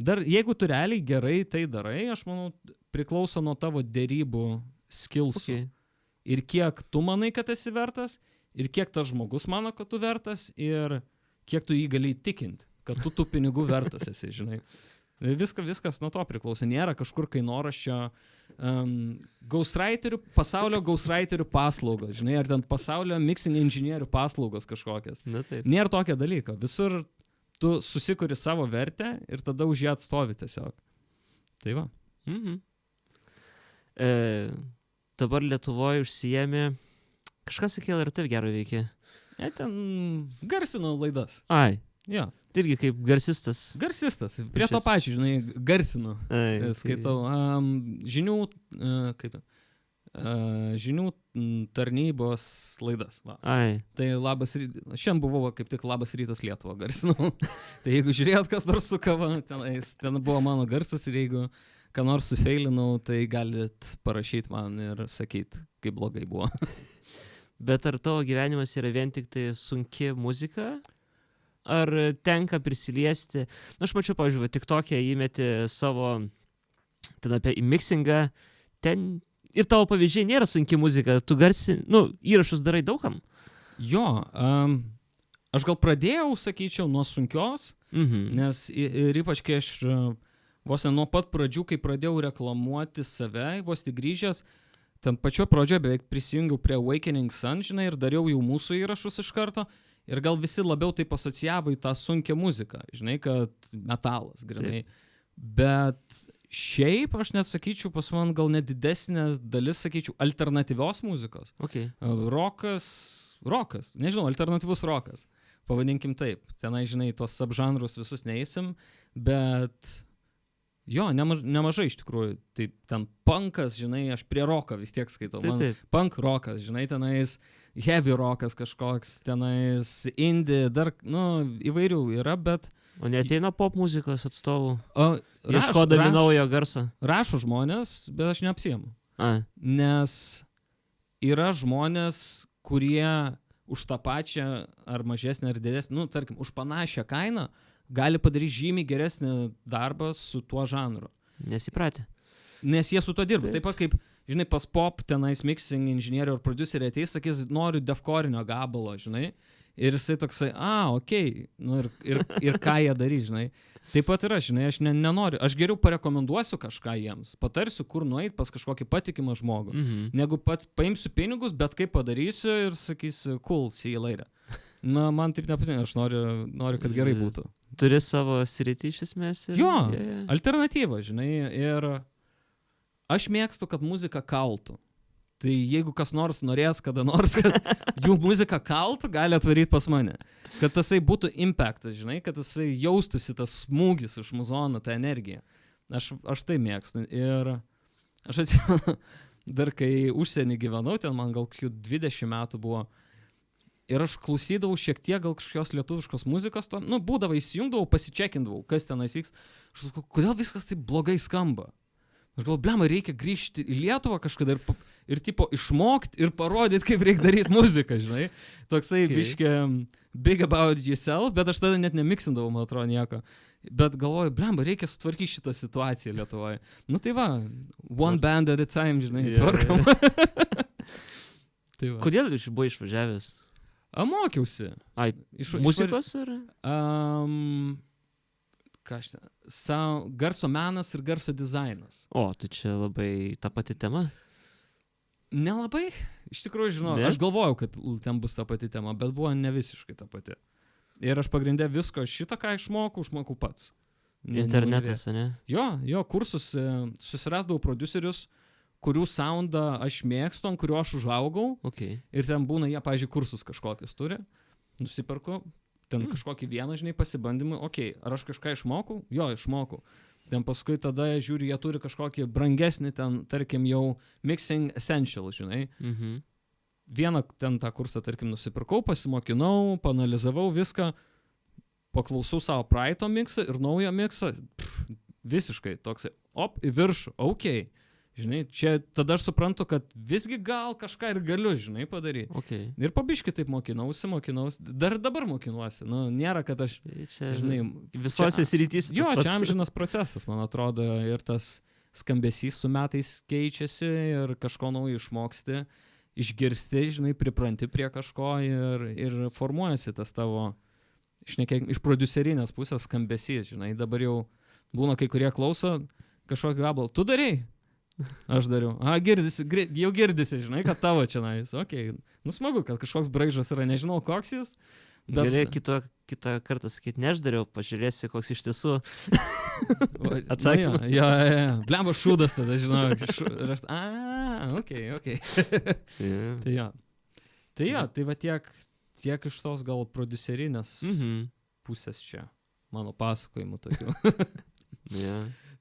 dar jeigu tu realiai gerai tai darai, aš manau, priklauso nuo tavo dėrybų skillsų. Okay. Ir kiek tu manai, kad esi vertas, ir kiek tas žmogus mano, kad tu vertas, ir kiek tu jį gali įtikinti, kad tu tų pinigų vertas esi, žinai. Viskas nuo to priklauso. Nėra kažkur kainoraščio pasaulio ghostwriterių paslaugos, žinai, ar ten pasaulio mixing inžinierių paslaugos kažkokias. Na, taip. Nėra tokio dalyko. Visur tu susikuri savo vertę ir tada už ją atstovi tiesiog. Tai va. Dabar Lietuvoje užsijėmė, kažkas sakė, ir taip gero veikia. Ten garsino laidas. Ai. Jo. Tai irgi kaip garsistas. Garsistas. Prie to pačio, žinai, garsinu. Ai, skaitau. Žinių tarnybos laidas. Va. Ai. Tai labas rytas. Šiandien buvau kaip tik labas rytas Lietuvą garsinau. Tai jeigu žiūrėjot, kas nors su kava, ten buvo mano garsas ir jeigu ką nors sufeilinau, tai galit parašyti man ir sakyti, kaip blogai buvo. Bet ar tavo gyvenimas yra vien tik tai sunki muzika? Ar tenka prisiliesti? Aš mačiau, pavyzdžiui, TikTok'e įmeti savo ten apie mixingą, ten ir tavo pavyzdžiai nėra sunki muzika, tu įrašus darai daugam? Jo, aš gal pradėjau, sakyčiau, nuo sunkios, nes ir ypač kai aš vos ne nuo pat pradžių, kai pradėjau reklamuoti save, vos tik grįžęs, ten pačioje pradžioje beveik prisijungiau prie Awakening Sun, žinai, ir dariau jau mūsų įrašus iš karto, ir gal visi labiau taip asocijavo į tą sunkę muziką, žinai, kad metalas, grinai. Bet šiaip, aš net sakyčiau, pas man gal net didesnė dalis, sakyčiau, alternatyvios muzikos. Okay. Rokas, nežinau, alternatyvus rokas. pavadinkim taip. Tenai, žinai, tos subžanrus visus neįsim, bet jo, nemažai iš tikrųjų. Tai ten punkas, žinai, aš prie rocką vis tiek skaitau. Man punk rockas, žinai, tenais heavy rockas kažkoks, tenais indie, dar, įvairių yra, bet... O neateina pop muzikos atstovų? Ieškodami naujo garsą? Rašo žmonės, bet aš neapsiemu. Nes yra žmonės, kurie už tą pačią ar mažesnę ar didesnę, tarkim, už panašią kainą gali padaryti žymiai geresnį darbą su tuo žanru. Nesipratę. Nes jie su tuo dirba. Taip pat kaip, žinai, pas pop tenais mixing inžinierių ar produceriai ateis, sakys, noriu defkorinio gabalo, žinai. Ir jisai toksai, okei, ir ką jie darys, žinai. Taip pat yra, žinai, aš nenoriu, aš geriau parekomenduosiu kažką jiems, patarsiu, kur nueit pas kažkokį patikimą žmogų, negu pats paimsiu pinigus, bet kaip padarysiu ir sakysiu, cool, see you later. Man taip nepatinka, aš noriu, kad gerai būtų. Turi savo sritį iš esmės? Jo, alternatyva, žinai, ir aš mėgstu, kad muzika kaltų. Tai jeigu kas nors norės kada nors, kad jų muzika kaltų, gali atvaryti pas mane. Kad tasai būtų impactas, žinai, kad tasai jaustųsi tas smūgis iš muzono, ta energija. Aš tai mėgstu. Ir aš atsimenu, dar kai užsienį gyvenau, ten man gal 20 metų buvo, ir aš klausydavau šiek tiek gal kažkokios lietuviškos muzikos, būdavo įsijungdavau, pasičekindavau, kas tenais vyks. Aš sakau, kodėl viskas taip blogai skamba? Aš galvoju, blemą, reikia grįžti į Lietuvą kažkada ir tipo išmokti ir parodyti, kaip reikia daryti muziką, žinai. Toksai biškė big about yourself, bet aš tada net nemiksindavau, man atrodo, nieko. Bet galvoju, blemą, reikia sutvarkyti šitą situaciją Lietuvoje. Tai va, one band at a time, žinai, tvarkam. Tai va. Kodėl iš buvai išvažiavęs? Mokiausi. Muzikos ar? Garso menas ir garso dizainas. O, tai čia labai ta pati tema? Nelabai, iš tikrųjų žinau. Aš galvojau, kad ten bus ta pati tema, bet buvo ne visiškai ta pati. Ir aš pagrindė visko šitą, ką išmokau pats. Internetas, ne? Jo, kursus susirasdavau producerius, kurių soundą aš mėgstu, ant kurio aš užaugau. Okay. Ir ten būna, jie, pavyzdžiui, kursus kažkokius turi. Nusiperku. Ten kažkokį vieną, žinai, pasibandymą, ar aš kažką išmokau? Jo, išmokau. Ten paskui tada žiūri, jie turi kažkokį brangesnį, ten, tarkim, jau Mixing Essential, žinai. Vieną ten tą kursą, tarkim, nusipirkau, pasimokinau, paanalizavau viską, paklausau savo praeito miksą ir naujo miksą, visiškai toksai, į viršų, okei. Žinai, čia tada aš suprantu, kad visgi gal kažką ir galiu, žinai, padaryti. Okay. Ir pabiškai taip mokinausi, dar dabar mokinuosi. Nėra, kad aš, čia, žinai, visose srityse. Jo, čia amžinas procesas, man atrodo, ir tas skambesys su metais keičiasi ir kažko naujo išmoksti, išgirsti, žinai, pripranti prie kažko ir formuojasi tas tavo, iš prodiuserinės pusės skambesys, žinai. Dabar jau būna kai kurie klauso kažkokį gabalą. Tu darei? Aš dariau. Jau girdisi, žinai, kad tavo čia nais. Okei, smagu, kad kažkoks braižas yra, nežinau, koks jis. Bet... Galėjai kitą kartą sakyti, ne aš dariau, pažiūrėsi, koks iš tiesų atsakymas. Jo. Blemba šūdas tada, žinau. Ir aš, okei. Tai va tiek iš tos gal prodiuserinės pusės čia. Mano pasakojimų tokių.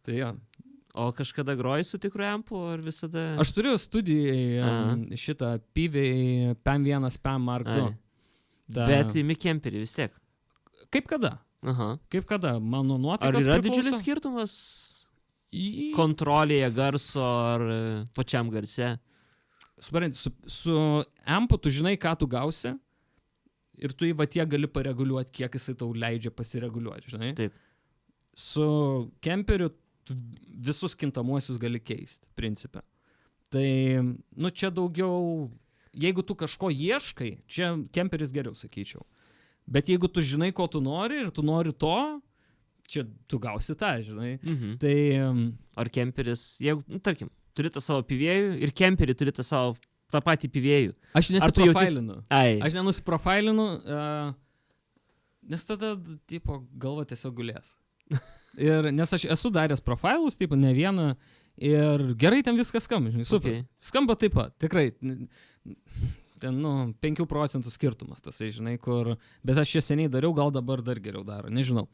Tai jo. O kažkada groji su tikru ampu, ar visada? Aš turiu studijai šitą PV PM1, PM Mark II. Bet imi kemperį vis tiek. Kaip kada? Kaip kada? Mano nuotaikas priklauso. Ar yra priklauso? Didžiulis skirtumas kontrolėje garso ar pačiam garse? Supranti, su ampu tu žinai, ką tu gausi ir tu jį va tiek gali pareguliuoti, kiek jisai tau leidžia pasireguliuoti, žinai? Taip. Su kemperiu visus kintamuosius gali keisti, principė. Tai, čia daugiau, jeigu tu kažko ieškai, čia kemperis geriau, sakyčiau. Bet jeigu tu žinai, ko tu nori ir tu nori to, čia tu gausi tą, žinai. Tai... Ar kemperis, jeigu, tarkim, turi tą savo pivėjų ir kemperį turi tą patį pivėjų. Aš nesiprofailinu. Aš nenusiprofailinu, nes tada, galva tiesiog gulės. Nes aš esu daręs profilus, ne vieną, ir gerai ten viskas skamba, žinai, super. Skamba taip pat, tikrai. ten, 5% skirtumas tasai, žinai, kur, bet aš čia seniai dariau, gal dabar dar geriau daro, nežinau.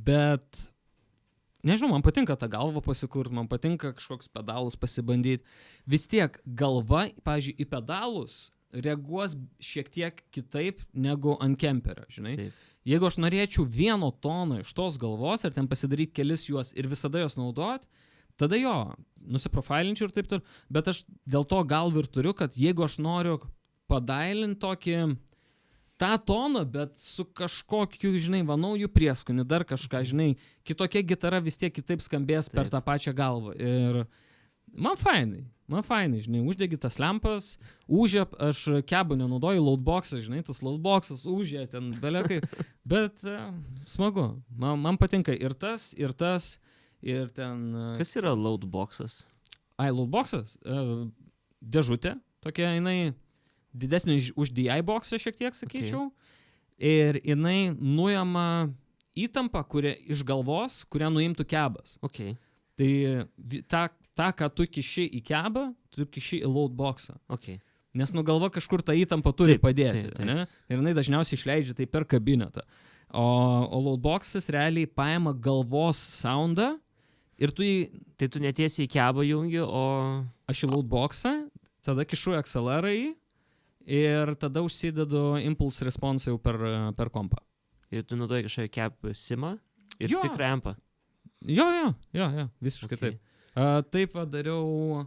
Bet, nežinau, man patinka tą galvą pasikurti, man patinka kažkoks pedalus pasibandyti. Vis tiek galva, pavyzdžiui, į pedalus reaguos šiek tiek kitaip negu ant kemperio, žinai. Taip. Jeigu aš norėčiau 1 toną iš tos galvos ir ten pasidaryti kelis juos ir visada jos naudot, tada jo, nusiprofilinčiau ir taip toliau, bet aš dėl to galvą ir turiu, kad jeigu aš noriu padailinti tokį tą toną, bet su kažkokiu, žinai, naujų prieskonių, dar kažką, žinai, kitokia gitara vis tiek kitaip skambės per tą pačią galvą. Ir man fainai, žinai, uždegi tas lempas, užė, aš kebų nenaudoju, loadboxą, žinai, tas loadboxas užė ten belekai, bet smagu, man patinka ir tas, ir ten... Kas yra loadboxas? Loadboxas, dėžutė, tokia jinai didesnė už DI boxą šiek tiek, sakyčiau, ir jinai nuima įtampą iš galvos, kurią nuimtų kebas. Okay. Tai tą, ką tu kiši į kebą, tu kiši į loadboxą. Okay. Nes galva kažkur tą įtampą turi padėti. Taip. Ne? Ir jinai dažniausiai išleidžia tai per kabinetą. O loadboxas realiai paima galvos soundą ir tu jį... Tai tu netiesiai į kebą jungi, o... Aš į loadboxą, tada kišu XLR ir tada užsidedu impulse response jau per kompą. Ir tu naudoji kažkokį keb simą ir tik rampą. Jo, visiškai taip. Taip dariau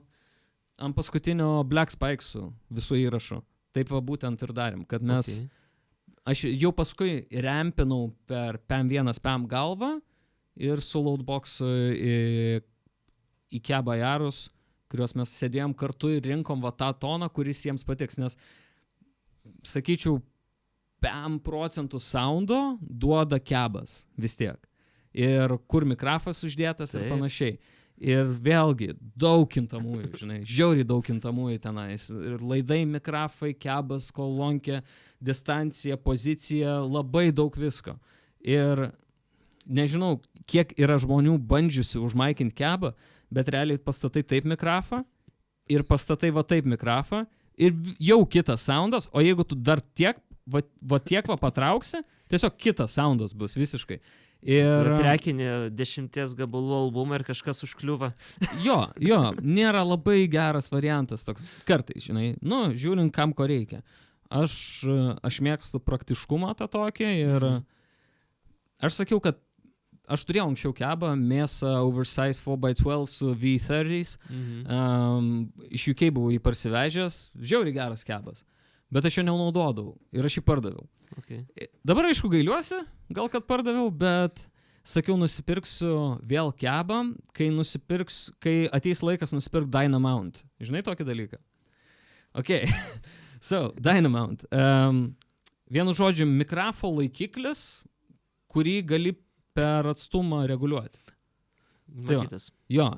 ant paskutinio Black Spikes'ų visų įrašų. Taip būtent ir darėm, kad mes... Aš jau paskui rampinau per PAM1, PAM galvą ir su loadbox'u į kebą jarus, kuriuos mes sėdėjom kartu ir rinkom tą toną, kuris jiems patiks, nes, sakyčiau, 5% soundo duoda kebas vis tiek. Ir kur mikrafas uždėtas ir panašiai. Ir vėlgi, daug kintamųjų, žinai, žiauriai daug kintamųjų tenais. Ir laidai, mikrafai, kebas, kolonkė, distancija, pozicija, labai daug visko. Ir nežinau, kiek yra žmonių bandžiusi užmaikinti kebą, bet realiai pastatai taip mikrafą ir pastatai taip mikrafą ir jau kitas soundas, o jeigu tu dar tiek patrauksi, tiesiog kitas soundas bus visiškai. Ir trekinį 10 gabalų albumą ir kažkas užkliūva. Jo, nėra labai geras variantas toks kartais, žinai, žiūrint, kam ko reikia. Aš mėgstu praktiškumą tą tokį ir aš sakiau, kad aš turėjau anksčiau kebą, Mesa Oversize 4x12 su V30s, iš UK buvau jį parsivežęs, žiauriai geras kebas, bet aš jo nenaudodavau ir aš jį pardaviau. Okay. Dabar aišku gailiuosi, gal kad pardaviau, bet sakiau, nusipirksiu vėl kebą, kai ateis laikas nusipirk Dynamount. Žinai tokį dalyką? Okay, so, Dynamount. Vienu žodžiu, mikrafo laikiklis, kurį gali per atstumą reguliuoti. Matytas. Jo,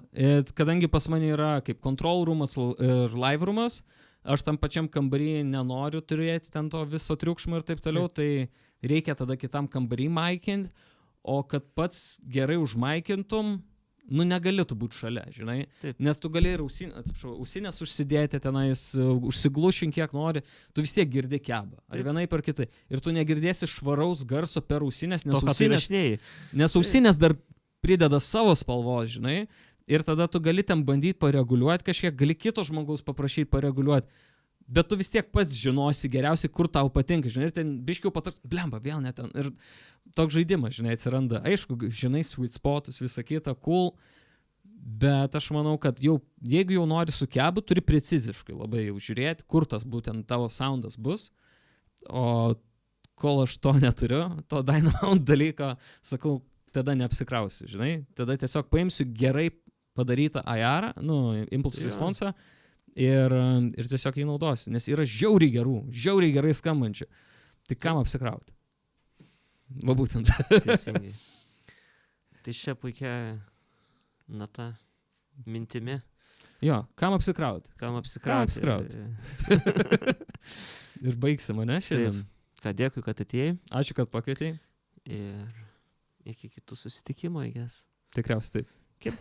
kadangi pas mane yra kaip control roomas ir live roomas, aš tam pačiam kambarį nenoriu turėti ten to viso triukšmo ir taip toliau, tai reikia tada kitam kambarį maikinti, o kad pats gerai užmaikintum, negalėtų būti šalia, žinai. Taip. Nes tu gali ir ausinės užsidėti tenais, užsiglušink kiek nori, tu vis tiek girdi kebą. Ar vienai per kitai. Ir tu negirdėsi švaraus garso per ausinės, nes ausinės dar prideda savo spalvos, žinai. Ir tada tu gali ten bandyti pareguliuoti kažkiek, gali kito žmogaus paprašyti pareguliuoti. Bet tu vis tiek pats žinosi geriausiai, kur tau patinka, žinai, ir ten biškiau patars, blemba, vėl net ten. Ir toks žaidimas, žinai, atsiranda. Aišku, žinai, sweet spotus, visą kitą, cool, bet aš manau, kad jeigu jau nori su kebu, turi preciziškai labai jau žiūrėti, kur tas būtent tavo soundas bus, o kol aš to neturiu, to Dynamount dalyko, sakau, tada neapsikrausiu, žinai, tada tiesiog paimsiu gerai padarytą IR, impulse response, ir tiesiog jį naudosiu, nes yra žiauriai gerų, žiauriai gerai skambančių. Tai kam apsikrauti? Va būtent. Teisingai. Tai šia puikia nata mintimi. Jo, kam apsikrauti? Kam apsikrauti. Ir baigsim, ne, šiandien? Ką, dėkui, kad atėjai. Ačiū, kad pakvietei. Ir iki kitų susitikimų, I guess. Tikriausiai taip.